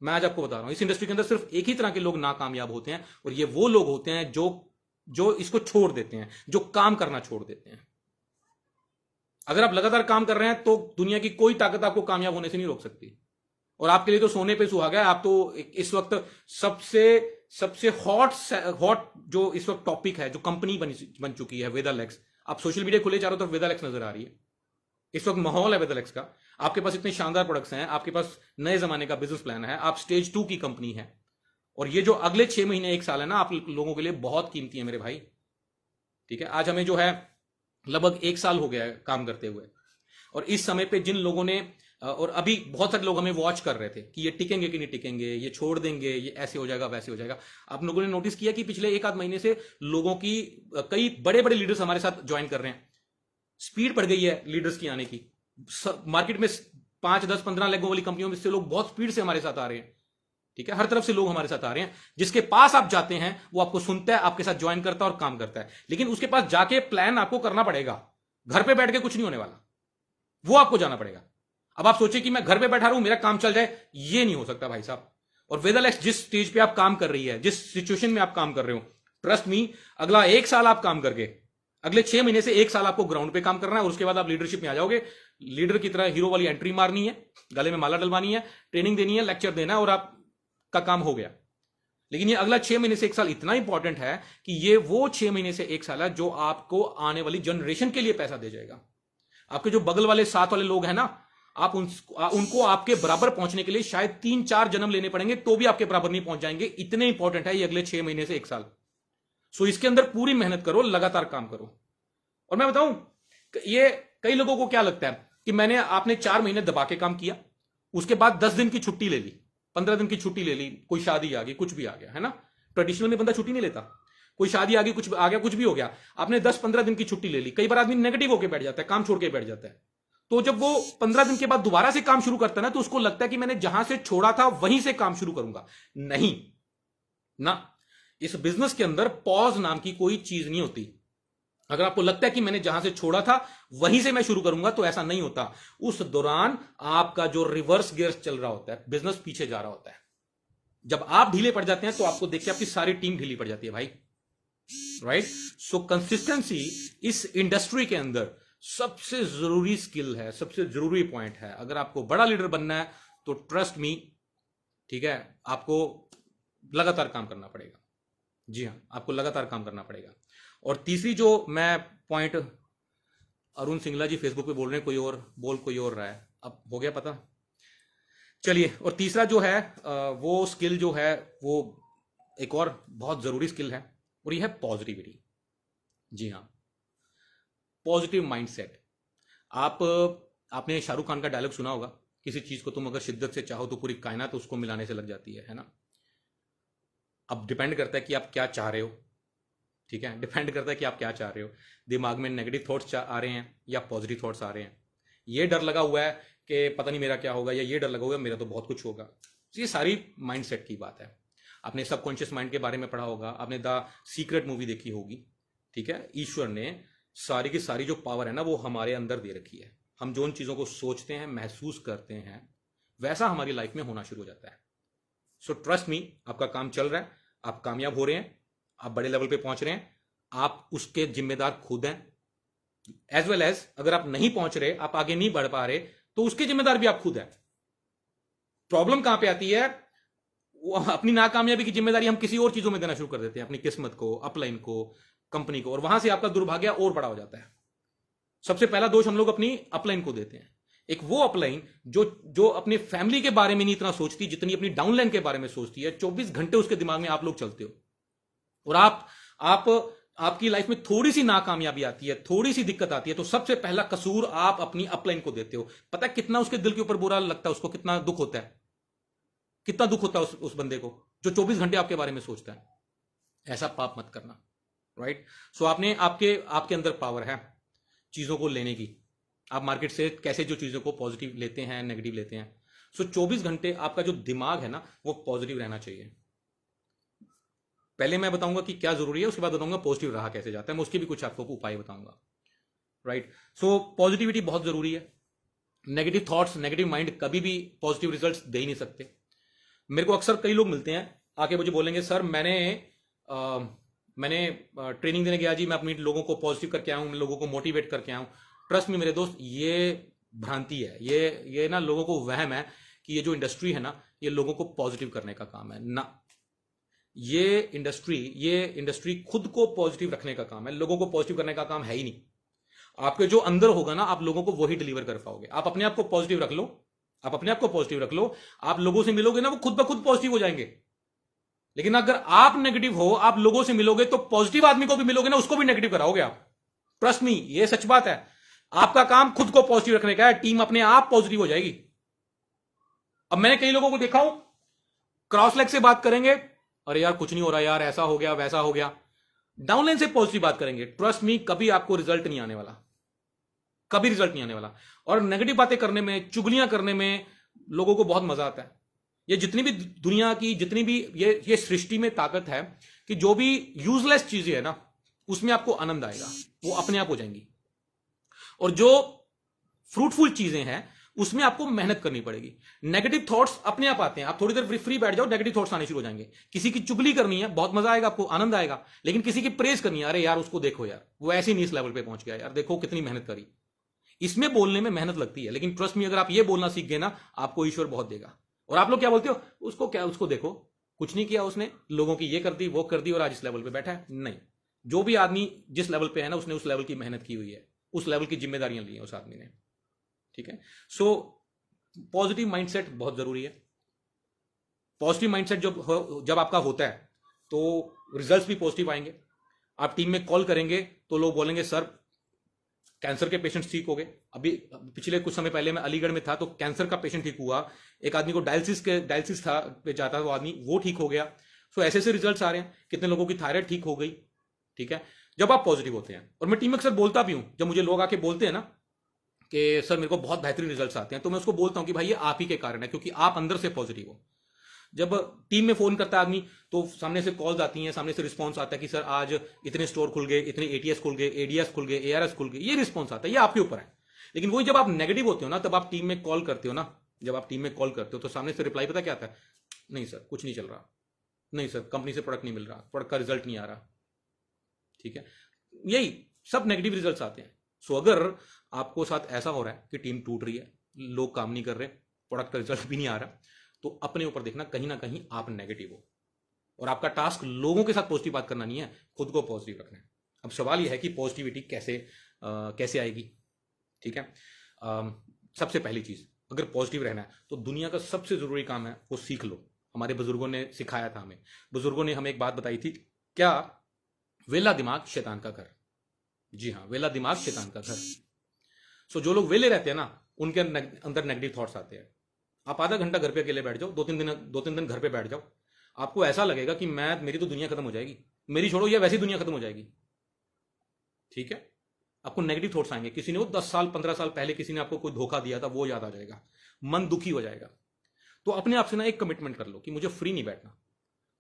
S1: मैं आज आपको बता रहा हूं। इस इंडस्ट्री के अंदर सिर्फ एक ही तरह के लोग नाकामयाब होते हैं, और ये वो लोग होते हैं जो इसको छोड़ देते हैं, जो काम करना छोड़ देते हैं। अगर आप लगातार काम कर रहे हैं तो दुनिया की कोई ताकत आपको कामयाब होने से नहीं रोक सकती। और आपके लिए तो सोने पे सुहागा है। आप तो इस वक्त सबसे हॉट जो इस वक्त टॉपिक है, जो कंपनी बन चुकी है, वेदालेक्स। आप सोशल मीडिया खुले, चारों तरफ वेदालेक्स नजर आ रही है। इस वक्त माहौल है वेदालेक्स का। आपके पास इतने शानदार प्रोडक्ट्स हैं, आपके पास नए जमाने का बिजनेस प्लान है, आप स्टेज 2 की कंपनी है। और ये जो अगले 6 महीने 1 साल है ना, आप लोगों के लिए बहुत कीमती है मेरे भाई। ठीक है, आज हमें जो है लगभग 1 साल हो गया है काम करते हुए। और इस समय पे जिन लोगों ने, और अभी बहुत सारे लोग हमें वॉच कर रहे थे कि ये टिकेंगे कि नहीं टिकेंगे, ये छोड़ देंगे, ये ऐसे हो जाएगा, वैसे हो जाएगा। आप लोगों ने नोटिस किया कि पिछले 1 आध महीने से लोगों की, कई बड़े बड़े लीडर्स हमारे साथ ज्वाइन कर रहे हैं। स्पीड बढ़ गई है लीडर्स की आने की। मार्केट में 5, 10, 15 लाखों वाली कंपनियों में से लोग बहुत स्पीड से हमारे साथ आ रहे हैं। ठीक है, हर तरफ से लोग हमारे साथ आ रहे हैं। जिसके पास आप जाते हैं वो आपको सुनता है, आपके साथ ज्वाइन करता है और काम करता है, लेकिन उसके पास जाके प्लान आपको करना पड़ेगा। घर पे बैठ के कुछ नहीं होने वाला, वो आपको जाना पड़ेगा। अब आप सोचिए कि मैं घर पे बैठा रहूं, मेरा काम चल जाए, ये नहीं हो सकता भाई साहब। और वेदरलेक्स जिस स्टेज पे आप काम कर रही है, जिस सिचुएशन में आप काम कर रहे हो, ट्रस्ट मी, अगला 1 साल आप काम करके, अगले 6 महीने से 1 साल आपको ग्राउंड पे काम करना है और उसके बाद आप लीडरशिप में आ जाओगे। लीडर की तरह हीरो वाली एंट्री मारनी है, गले में माला डलवानी है, ट्रेनिंग देनी है, लेक्चर देना है और आपका काम हो गया। लेकिन ये अगला 6 महीने से 1 साल इतना इंपॉर्टेंट है कि ये वो 6 महीने से 1 साल है जो आपको आने वाली जनरेशन के लिए पैसा दे जाएगा। आपके जो बगल वाले साथ वाले लोग हैं ना, आप उनको आपके बराबर पहुंचने के लिए शायद 3-4 जन्म लेने पड़ेंगे तो भी आपके बराबर नहीं पहुंच जाएंगे। इतने इंपॉर्टेंट है ये अगले 6 महीने से 1 साल। सो इसके अंदर पूरी मेहनत करो, लगातार काम करो। और मैं बताऊं, ये कई लोगों को क्या लगता है कि आपने 4 महीने दबा के काम किया, उसके बाद 10 दिन की छुट्टी ले ली, 15 दिन की छुट्टी ले ली, कोई शादी आ गई, कुछ भी आ गया, है ना। ट्रेडिशनल में बंदा छुट्टी नहीं लेता, कोई शादी आ गई, कुछ आ गया, कुछ भी हो गया, आपने 10-15 दिन की छुट्टी ले ली। कई बार आदमी नेगेटिव होकर बैठ जाता है, काम छोड़ के बैठ जाता है। तो जब वो 15 दिन के बाद दोबारा से काम शुरू करता है ना, तो उसको लगता है कि मैंने जहां से छोड़ा था वहीं से काम शुरू करूंगा। नहीं ना, इस बिजनेस के अंदर पॉज नाम की कोई चीज नहीं होती। अगर आपको लगता है कि मैंने जहां से छोड़ा था वहीं से मैं शुरू करूंगा, तो ऐसा नहीं होता। उस दौरान आपका जो रिवर्स गियर चल रहा होता है, बिजनेस पीछे जा रहा होता है। जब आप ढीले पड़ जाते हैं तो आपको देख के आपकी सारी टीम ढीली पड़ जाती है भाई, राइट। सो कंसिस्टेंसी इस इंडस्ट्री के अंदर सबसे जरूरी स्किल है, सबसे जरूरी पॉइंट है। अगर आपको बड़ा लीडर बनना है तो ट्रस्ट मी, ठीक है, आपको लगातार काम करना पड़ेगा। जी हां, आपको लगातार काम करना पड़ेगा। और तीसरी जो मैं पॉइंट, अरुण सिंगला जी फेसबुक पे बोल रहे हैं, कोई और रहा है, अब हो गया पता, चलिए। और तीसरा जो है वो स्किल जो है वो एक और बहुत जरूरी स्किल है, और ये है पॉजिटिविटी। जी हाँ, पॉजिटिव माइंडसेट। आपने शाहरुख खान का डायलॉग सुना होगा, किसी चीज को तुम अगर शिद्दत से चाहो तो पूरी कायनात उसको मिलाने से लग जाती है ना। अब डिपेंड करता है कि आप क्या चाह रहे हो, ठीक है, डिपेंड करता है कि आप क्या चाह रहे हो। दिमाग में नेगेटिव थॉट्स आ रहे हैं या पॉजिटिव थॉट्स आ रहे हैं, ये डर लगा हुआ है कि पता नहीं मेरा क्या होगा, या ये डर लगा हुआ है मेरा तो बहुत कुछ होगा। ये सारी माइंडसेट की बात है। आपने सबकॉन्शियस माइंड के बारे में पढ़ा होगा, आपने द सीक्रेट मूवी देखी होगी, ठीक है। ईश्वर ने सारी की सारी जो पावर है ना वो हमारे अंदर दे रखी है। हम जो उन चीजों को सोचते हैं, महसूस करते हैं, वैसा हमारी लाइफ में होना शुरू हो जाता है। सो ट्रस्ट मी, आपका काम चल रहा है, आप कामयाब हो रहे हैं, आप बड़े लेवल पे पहुंच रहे हैं, आप उसके जिम्मेदार खुद हैं। एज वेल एज अगर आप नहीं पहुंच रहे, आप आगे नहीं बढ़ पा रहे, तो उसके जिम्मेदार भी आप खुद हैं। प्रॉब्लम कहां पे आती है, वो अपनी नाकामयाबी की जिम्मेदारी हम किसी और चीजों में देना शुरू कर देते हैं, अपनी किस्मत को, अपलाइन को, कंपनी को, और वहां से आपका दुर्भाग्य और बड़ा हो जाता है। सबसे पहला दोष हम लोग अपनी अपलाइन को देते हैं। एक वो अपलाइन जो अपने फैमिली के बारे में नहीं इतना सोचती जितनी अपनी डाउनलाइन के बारे में सोचती है। 24 घंटे उसके दिमाग में आप लोग चलते हो, और आपकी लाइफ में थोड़ी सी नाकामयाबी आती है, थोड़ी सी दिक्कत आती है, तो सबसे पहला कसूर आप अपनी अपलाइन को देते हो। पता है कितना उसके दिल के ऊपर बुरा लगता है, उसको कितना दुख होता है, कितना दुख होता है उस बंदे को जो 24 घंटे आपके बारे में सोचता है। ऐसा पाप मत करना, राइट। सो आपके अंदर पावर है चीजों को लेने की। आप मार्केट से कैसे जो चीजों को पॉजिटिव लेते हैं, नेगेटिव लेते हैं। सो 24 घंटे आपका जो दिमाग है ना वो पॉजिटिव रहना चाहिए। पहले मैं बताऊंगा कि क्या जरूरी है, उसके बाद बताऊंगा पॉजिटिव रहा कैसे जाता है, मैं उसके भी कुछ आपको उपाय बताऊंगा, राइट। सो पॉजिटिविटी बहुत जरूरी है। नेगेटिव थॉट्स, नेगेटिव माइंड कभी भी पॉजिटिव रिजल्ट्स दे ही नहीं सकते। मेरे को अक्सर कई लोग मिलते हैं, आके मुझे बोलेंगे सर मैंने ट्रेनिंग देने गया जी, मैं अपनी लोगों को पॉजिटिव करके आया हूं, मैं लोगों को मोटिवेट करके आया हूं। ट्रस्ट में मेरे दोस्त, ये भ्रांति है, ये ना लोगों को वहम है कि ये जो इंडस्ट्री है ना ये लोगों को पॉजिटिव करने का काम है ना। ये इंडस्ट्री खुद को पॉजिटिव रखने का काम है, लोगों को पॉजिटिव करने का काम है ही नहीं। आपके जो अंदर होगा ना आप लोगों को वही डिलीवर कर पाओगे। आप अपने आप को पॉजिटिव रख लो, आप लोगों से मिलोगे ना वो खुद ब खुद पॉजिटिव हो जाएंगे। लेकिन अगर आप नेगेटिव हो, आप लोगों से मिलोगे तो पॉजिटिव आदमी को भी मिलोगे ना उसको भी नेगेटिव कराओगे आप। ट्रस्ट मी, ये सच बात है। आपका काम खुद को पॉजिटिव रखने का है, टीम अपने आप पॉजिटिव हो जाएगी। अब मैंने कई लोगों को देखा हूं, क्रॉस लेग से बात करेंगे, अरे यार कुछ नहीं हो रहा यार, ऐसा हो गया वैसा हो गया। डाउनलाइन से पॉजिटिव बात करेंगे, ट्रस्ट मी कभी आपको रिजल्ट नहीं आने वाला, कभी रिजल्ट नहीं आने वाला। और नेगेटिव बातें करने में, चुगलियां करने में लोगों को बहुत मजा आता है। ये जितनी भी दुनिया की जितनी भी ये सृष्टि में ताकत है कि जो भी यूजलेस चीजें है ना उसमें आपको आनंद आएगा, वो अपने आप हो जाएंगी। और जो फ्रूटफुल चीजें हैं उसमें आपको मेहनत करनी पड़ेगी। नेगेटिव थॉट्स अपने आप आते हैं, आप थोड़ी देर फ्री बैठ जाओ, नेगेटिव थॉट्स आने शुरू हो जाएंगे। किसी की चुगली करनी है, बहुत मजा आएगा, आपको आनंद आएगा। लेकिन किसी की प्रेज करनी है, अरे यार उसको देखो यार, वो ऐसे ही इस लेवल पे पहुंच गया यार, देखो कितनी मेहनत करी। इसमें बोलने में मेहनत लगती है, लेकिन ट्रस्ट में अगर आप ये बोलना सीख गए ना, आपको ईश्वर बहुत देगा। और आप लोग क्या बोलते हो, उसको क्या, उसको देखो, कुछ नहीं किया उसने, लोगों की ये कर दी वो कर दी और आज इस लेवल पे बैठा है। नहीं, जो भी आदमी जिस लेवल पे है ना, उसने उस लेवल की मेहनत की हुई है, उस लेवल की जिम्मेदारियां ली हैं उस आदमी ने। ठीक है, सो पॉजिटिव माइंडसेट बहुत जरूरी है। पॉजिटिव माइंडसेट जब आपका होता है तो रिजल्ट्स भी पॉजिटिव आएंगे। आप टीम में कॉल करेंगे तो लोग बोलेंगे सर कैंसर के पेशेंट्स ठीक हो गए। अभी पिछले कुछ समय पहले मैं अलीगढ़ में था तो कैंसर का पेशेंट ठीक हुआ, एक आदमी को डायलिसिस था पे जाता वो आदमी, वो ठीक हो गया। सो ऐसे ऐसे रिजल्ट्स आ रहे हैं, कितने लोगों की थायराइड ठीक हो गई। ठीक है, जब आप पॉजिटिव होते हैं। और मैं टीम में अक्सर बोलता भी हूं, जब मुझे लोग आके बोलते हैं ना कि सर मेरे को बहुत बेहतरीन रिजल्ट्स आते हैं, तो मैं उसको बोलता हूं कि भाई ये आप ही के कारण है, क्योंकि आप अंदर से पॉजिटिव हो। जब टीम में फोन करता है आदमी तो सामने से कॉल्स आती हैं, सामने से रिस्पांस आता है कि सर आज इतने स्टोर खुल गए, इतने एटीएस खुल गए, एडीएस खुल गए, एआरएस खुल गए, ये रिस्पांस आता है, ये आपके ऊपर है। लेकिन वही जब आप नेगेटिव होते हो ना, तब आप टीम में कॉल करते हो ना, जब आप टीम में कॉल करते हो तो सामने से रिप्लाई पता क्या आता है, नहीं सर कुछ नहीं चल रहा, नहीं सर कंपनी से प्रोडक्ट नहीं मिल रहा, प्रोडक्ट का रिजल्ट नहीं आ रहा। ठीक है, यही सब नेगेटिव रिजल्ट्स आते हैं। सो अगर आपको साथ ऐसा हो रहा है कि टीम टूट रही है, लोग काम नहीं कर रहे, प्रोडक्ट का रिजल्ट भी नहीं आ रहा, तो अपने ऊपर देखना कहीं ना कहीं आप नेगेटिव हो। और आपका टास्क लोगों के साथ पॉजिटिव बात करना नहीं है, खुद को पॉजिटिव रखना है। अब सवाल यह है कि पॉजिटिविटी कैसे आएगी। ठीक है, सबसे पहली चीज, अगर पॉजिटिव रहना है तो दुनिया का सबसे जरूरी काम है वो सीख लो। हमारे बुजुर्गों ने सिखाया था हमें, बुजुर्गों ने हमें एक बात बताई थी, क्या, वेला दिमाग शैतान का घर। जी हाँ, वेला दिमाग शैतान का घर। सो जो लोग वेले रहते हैं ना, उनके अंदर नेगेटिव थॉट्स आते हैं। आप आधा घंटा घर पे अकेले बैठ जाओ, दो तीन दिन घर पे बैठ जाओ, आपको ऐसा लगेगा कि मेरी तो दुनिया खत्म हो जाएगी, मेरी छोड़ो या वैसी दुनिया खत्म हो जाएगी। ठीक है, आपको नेगेटिव थॉट्स आएंगे। किसी ने वो 10 साल 15 साल पहले किसी ने आपको कोई धोखा दिया था, वो याद आ जाएगा, मन दुखी हो जाएगा। तो अपने आप से ना एक कमिटमेंट कर लो कि मुझे फ्री नहीं बैठना,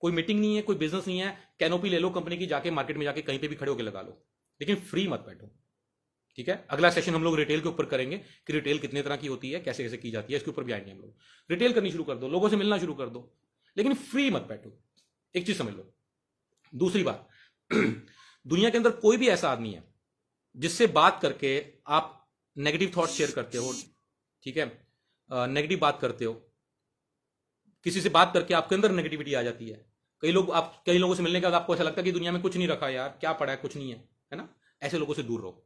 S1: कोई मीटिंग नहीं है, कोई बिजनेस नहीं है, कैनोपी ले लो कंपनी की, जाके मार्केट में जाके कहीं पे भी खड़े होकर लगा लो, लेकिन फ्री मत बैठो। ठीक है, अगला सेशन हम लोग रिटेल के ऊपर करेंगे कि रिटेल कितने तरह की होती है, कैसे कैसे की जाती है, इसके ऊपर भी आएंगे हम लोग। रिटेल करनी शुरू कर दो, लोगों से मिलना शुरू कर दो, लेकिन फ्री मत बैठो। एक चीज समझ लो। दूसरी बात, दुनिया के अंदर कोई भी ऐसा आदमी है जिससे बात करके आप नेगेटिव थॉट शेयर करते हो, ठीक है, नेगेटिव बात करते हो, किसी से बात करके आपके अंदर नेगेटिविटी आ जाती है। कई लोगों से मिलने के बाद आपको ऐसा लगता है कि दुनिया में कुछ नहीं रखा यार, क्या पड़ा है, कुछ नहीं है ना, ऐसे लोगों से दूर रहो।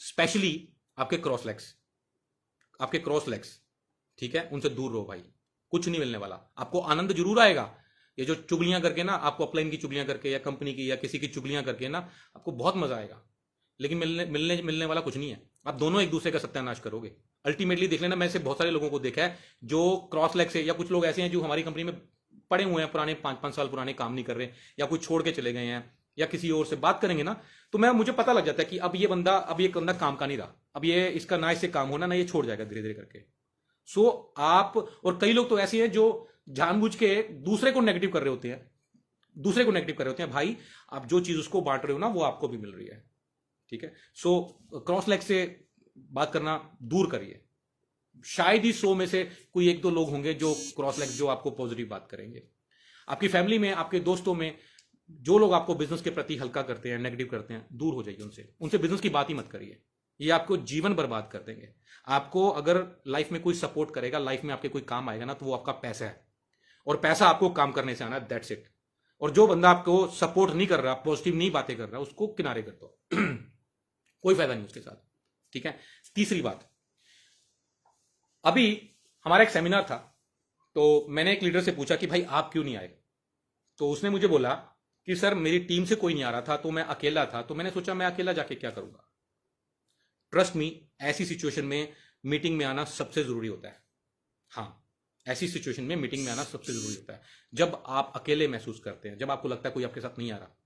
S1: स्पेशली आपके क्रॉस लेग्स, ठीक है, उनसे दूर रहो भाई, कुछ नहीं मिलने वाला। आपको आनंद जरूर आएगा, ये जो चुगलियां करके ना, आपको अपलाइन की चुगलियां करके या कंपनी की या किसी की चुगलियां करके ना, आपको बहुत मजा आएगा, लेकिन मिलने वाला कुछ नहीं है। आप दोनों एक दूसरे का सत्यानाश करोगे। अल्टीमेटली देख लेना, मैं ऐसे बहुत सारे लोगों को देखा है जो क्रॉस लेग से, या कुछ लोग ऐसे हैं जो हमारी कंपनी में पड़े हुए हैं, पुराने 5-5 साल पुराने, काम नहीं कर रहे, या कुछ छोड़ के चले गए हैं, या किसी और से बात करेंगे ना, तो मुझे पता लग जाता है कि अब ये बंदा काम का नहीं रहा, अब ये इसका ना इससे काम होना, ना ये छोड़ जाएगा धीरे धीरे करके। सो आप, और कई लोग तो ऐसे हैं जो जानबूझ के दूसरे को नेगेटिव कर रहे होते हैं। भाई आप जो चीज उसको बांट रहे हो ना, वो आपको भी मिल रही है। ठीक है, सो क्रॉस लेग से बात करना दूर करिए। शायद ही 100 में से कोई 1-2 लोग होंगे जो क्रॉस लेग, जो आपको पॉजिटिव बात करेंगे। आपकी फैमिली में, आपके दोस्तों में जो लोग आपको बिजनेस के प्रति हल्का करते हैं, नेगेटिव करते हैं, दूर हो जाइए उनसे बिजनेस की बात ही मत करिए। ये आपको जीवन बर्बाद कर देंगे। आपको अगर लाइफ में कोई सपोर्ट करेगा, लाइफ में आपके कोई काम आएगा ना, तो वो आपका पैसा है, और पैसा आपको काम करने से आना है, दैट्स इट। और जो बंदा आपको सपोर्ट नहीं कर रहा, पॉजिटिव नहीं बातें कर रहा, उसको किनारे कर दो। कोई फायदा नहीं उसके साथ। ठीक है, तीसरी बात, अभी हमारा एक सेमिनार था, तो मैंने एक लीडर से पूछा कि भाई आप क्यों नहीं आए, तो उसने मुझे बोला कि सर मेरी टीम से कोई नहीं आ रहा था, तो मैं अकेला था, तो मैंने सोचा मैं अकेला जाके क्या करूंगा। ट्रस्ट मी, ऐसी सिचुएशन में मीटिंग में आना सबसे जरूरी होता है। हाँ, ऐसी सिचुएशन में मीटिंग में आना सबसे जरूरी होता है, जब आप अकेले महसूस करते हैं, जब आपको लगता है कोई आपके साथ नहीं आ रहा।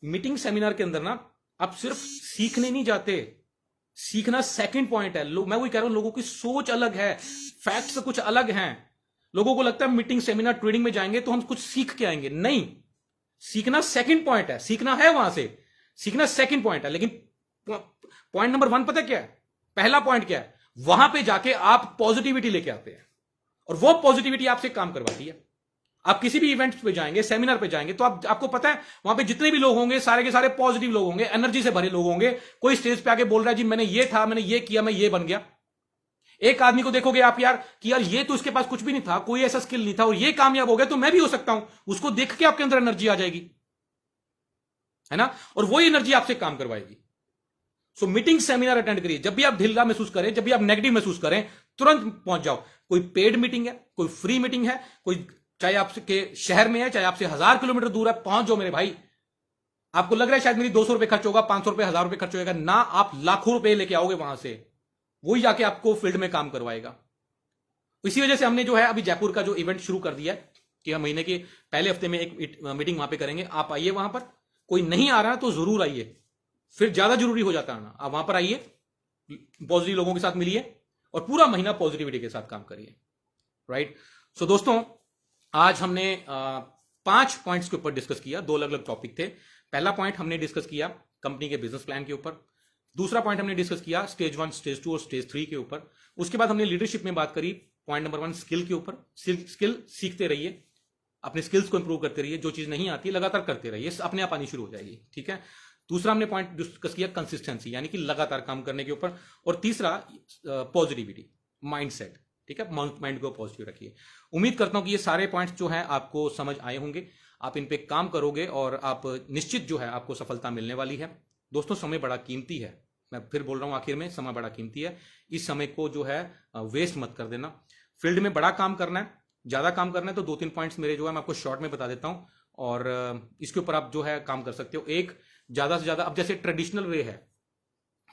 S1: मीटिंग सेमिनार के अंदर ना, आप सिर्फ सीखने नहीं जाते, सीखना सेकंड पॉइंट है। मैं वही कह रहा हूं, लोगों की सोच अलग है, फैक्ट्स कुछ अलग हैं। लोगों को लगता है मीटिंग सेमिनार ट्रेडिंग में जाएंगे तो हम कुछ सीख के आएंगे। नहीं, सीखना सेकंड पॉइंट है, सीखना है वहां से, सीखना सेकंड पॉइंट है। लेकिन पॉइंट नंबर 1 पता क्या है? पहला पॉइंट क्या है? वहां पे जाके आप पॉजिटिविटी लेके आते हैं, और वो पॉजिटिविटी आपसे काम करवाती है। आप किसी भी इवेंट पे जाएंगे, सेमिनार पे जाएंगे, तो आपको पता है वहां पे जितने भी लोग होंगे सारे के सारे पॉजिटिव लोग होंगे, एनर्जी से भरे लोग होंगे। कोई स्टेज पे आके बोल रहा है जी मैंने ये था, मैंने ये किया, मैं ये बन गया। एक आदमी को देखोगे आप यार कि यार ये तो इसके पास कुछ भी नहीं था, कोई ऐसा स्किल नहीं था, और ये कामयाब हो गया, तो मैं भी हो सकता हूं। उसको देख के आपके अंदर एनर्जी आ जाएगी, है ना? और वही एनर्जी आपसे काम करवाएगी। सो मीटिंग सेमिनार अटेंड करिए। जब भी आप ढीला महसूस करें, जब भी आप नेगेटिव महसूस करें, तुरंत पहुंच जाओ। कोई पेड मीटिंग है, कोई फ्री मीटिंग है, कोई चाहे आपके शहर में है, चाहे आपसे 1000 किलोमीटर दूर है, पहुंच जाओ मेरे भाई। आपको लग रहा है शायद मेरी 200 रुपए खर्च होगा, 500 रुपए, 1000 रुपए खर्च होगा ना, आप लाखों रुपए लेके आओगे वहां से, वही जाके आपको फील्ड में काम करवाएगा। इसी वजह से हमने जो है अभी जयपुर का जो इवेंट शुरू कर दिया है कि हम महीने के पहले हफ्ते में एक मीटिंग वहां पे करेंगे। आप आइए वहां पर, कोई नहीं आ रहा है तो जरूर आइए, फिर ज्यादा जरूरी हो जाता है ना। आप वहां पर आइए, पॉजिटिव लोगों के साथ मिलिए, और पूरा महीना पॉजिटिविटी के साथ काम करिए, राइट? सो दोस्तों, आज हमने 5 पॉइंट्स के ऊपर डिस्कस किया। 2 अलग अलग टॉपिक थे। पहला पॉइंट हमने डिस्कस किया कंपनी के बिजनेस प्लान के ऊपर। दूसरा पॉइंट हमने डिस्कस किया स्टेज 1, स्टेज 2 और स्टेज 3 के ऊपर। उसके बाद हमने लीडरशिप में बात करी पॉइंट नंबर 1 स्किल के ऊपर। स्किल सीखते रहिए, अपने स्किल्स को इंप्रूव करते रहिए, जो चीज नहीं आती लगातार करते रहिए, अपने आप आनी शुरू हो जाएगी, ठीक है? दूसरा हमने पॉइंट डिस्कस किया कंसिस्टेंसी, यानी कि लगातार काम करने के ऊपर। और तीसरा पॉजिटिविटी, माइंडसेट, ठीक है? माइंड को पॉजिटिव रखिए। उम्मीद करता हूं कि ये सारे पॉइंट्स जो हैं आपको समझ आए होंगे। आप इन पे काम करोगे और आप निश्चित जो है आपको सफलता मिलने वाली है। दोस्तों, समय बड़ा कीमती है, मैं फिर बोल रहा हूं आखिर में, समय बड़ा कीमती है। इस समय को जो है वेस्ट मत कर देना। फील्ड में बड़ा काम करना है, ज्यादा काम करना है, तो 2-3 पॉइंट्स मेरे जो है मैं आपको शॉर्ट में बता देता हूं, और इसके ऊपर आप जो है काम कर सकते हो। एक, ज्यादा से ज्यादा, अब जैसे ट्रेडिशनल वे है,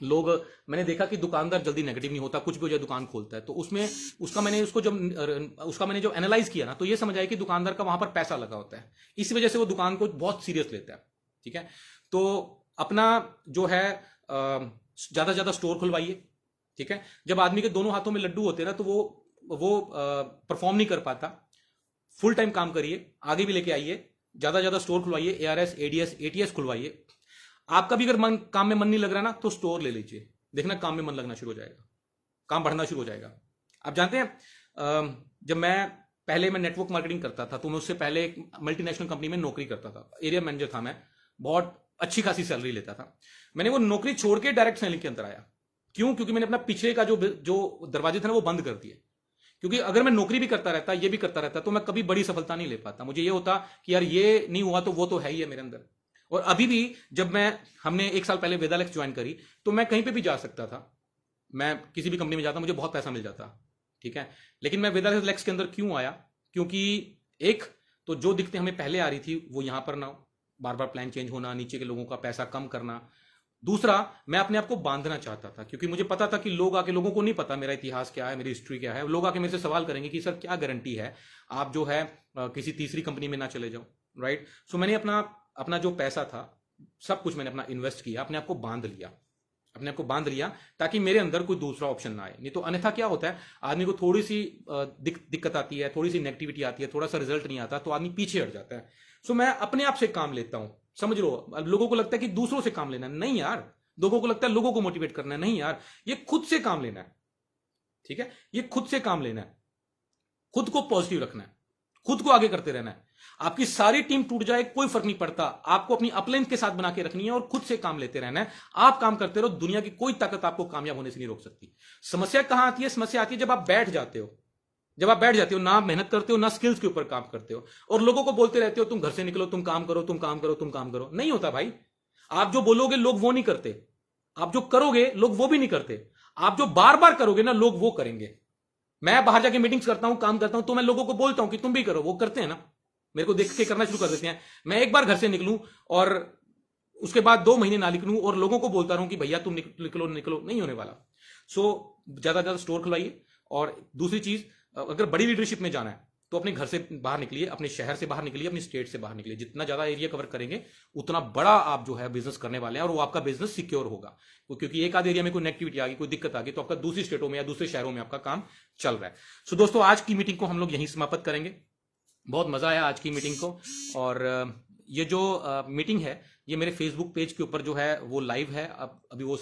S1: लोग, मैंने देखा कि दुकानदार जल्दी नेगेटिव नहीं होता, कुछ भी हो जाए दुकान खोलता है, तो उसमें उसका मैंने जो एनालाइज किया ना, तो ये समझ आया कि दुकानदार का वहां पर पैसा लगा होता है, इस वजह से वो दुकान को बहुत सीरियस लेता है, ठीक है? तो अपना जो है ज्यादा से ज्यादा स्टोर खुलवाइए, ठीक है? जब आदमी के दोनों हाथों में लड्डू होते हैं ना, तो वो परफॉर्म नहीं कर पाता। फुल टाइम काम करिए, आगे भी लेके आइए, ज्यादा ज्यादा स्टोर खुलवाइए, ARS, ADS, ATS खुलवाइए। आपका भी अगर काम में मन नहीं लग रहा ना, तो स्टोर ले लीजिए, देखना काम में मन लगना शुरू हो जाएगा, काम बढ़ना शुरू हो जाएगा। आप जानते हैं, जब मैं नेटवर्क मार्केटिंग करता था, तो मैं उससे पहले एक मल्टीनेशनल कंपनी में नौकरी करता था, एरिया मैनेजर था मैं, बहुत अच्छी खासी सैलरी लेता था। मैंने वो नौकरी छोड़ के डायरेक्ट सेलिंग के अंदर आया। क्यों? क्योंकि मैंने अपना पीछे का जो दरवाजे थे ना, वो बंद कर दिए। क्योंकि अगर मैं नौकरी भी करता रहता, ये भी करता रहता, तो मैं कभी बड़ी सफलता नहीं ले पाता। मुझे ये होता कि यार ये नहीं हुआ तो वो तो है ही है मेरे अंदर। और अभी भी जब हमने 1 साल पहले वेदालेक्स ज्वाइन करी, तो मैं कहीं पे भी जा सकता था, मैं किसी भी कंपनी में जाता, मुझे बहुत पैसा मिल जाता, ठीक है? लेकिन मैं वेदालेक्स के अंदर क्यों आया? क्योंकि एक तो जो दिक्कतें हमें पहले आ रही थी वो यहां पर ना हो, बार बार प्लान चेंज होना, नीचे के लोगों का पैसा कम करना। दूसरा, मैं अपने आप को बांधना चाहता था, क्योंकि मुझे पता था कि लोगों को नहीं पता मेरा इतिहास क्या है, मेरी हिस्ट्री क्या है। लोग आके मेरे से सवाल करेंगे कि सर क्या गारंटी है आप जो है किसी तीसरी कंपनी में ना चले जाओ, राइट? सो मैंने अपना जो पैसा था, सब कुछ मैंने अपना इन्वेस्ट किया, अपने आप को बांध लिया, ताकि मेरे अंदर कोई दूसरा ऑप्शन ना आए। नहीं तो अन्यथा क्या होता है, आदमी को थोड़ी सी दिक्कत आती है, थोड़ी सी नेगेटिविटी आती है, थोड़ा सा रिजल्ट नहीं आता, तो आदमी पीछे हट जाता है। सो मैं अपने आप से काम लेता हूं, समझ लो। लोगों को लगता है कि दूसरों से काम लेना, नहीं यार। लोगों को लगता है लोगों को मोटिवेट करना है, नहीं यार, ये खुद से काम लेना है, ठीक है? ये खुद से काम लेना है, खुद को पॉजिटिव रखना है, खुद को आगे करते रहना है। आपकी सारी टीम टूट जाए कोई फर्क नहीं पड़ता, आपको अपनी अपलाइन के साथ बना के रखनी है और खुद से काम लेते रहना है। आप काम करते रहो, दुनिया की कोई ताकत आपको कामयाब होने से नहीं रोक सकती। समस्या कहां आती है? समस्या आती है जब आप बैठ जाते हो, ना मेहनत करते हो, ना स्किल्स के ऊपर काम करते हो, और लोगों को बोलते रहते हो तुम घर से निकलो, तुम काम करो, तुम काम करो, तुम काम करो। नहीं होता भाई। आप जो बोलोगे लोग वो नहीं करते, आप जो करोगे लोग वो भी नहीं करते, आप जो बार बार करोगे ना, लोग वो करेंगे। मैं बाहर जाके मीटिंग्स करता हूं, काम करता हूं, तो मैं लोगों को बोलता हूं कि तुम भी करो, वो करते हैं ना, मेरे को देख के करना शुरू कर देते हैं। मैं एक बार घर से निकलूं और उसके बाद 2 महीने ना निकलूं और लोगों को बोलता रहूं कि भैया तुम निकलो, नहीं होने वाला। सो ज्यादा ज्यादा स्टोर खुलवाइए। और दूसरी चीज, अगर बड़ी लीडरशिप में जाना है तो अपने घर से बाहर निकलिए, अपने शहर से बाहर निकलिए, अपनी स्टेट से बाहर निकलिए। जितना ज्यादा एरिया कवर करेंगे उतना बड़ा आप जो है बिजनेस करने वाले हैं और वो आपका बिजनेस सिक्योर होगा। क्योंकि एक आध एरिया में कोई नेगेटिविटी आ गई, कोई दिक्कत आ गई, तो आपका दूसरी स्टेटों में या दूसरे शहरों में आपका काम चल रहा है। सो दोस्तों, आज की मीटिंग को हम लोग यहीं समाप्त करेंगे। बहुत मजा आया आज की मीटिंग को। और ये जो मीटिंग है ये मेरे फेसबुक पेज के ऊपर जो है वो लाइव है। अब अभी वो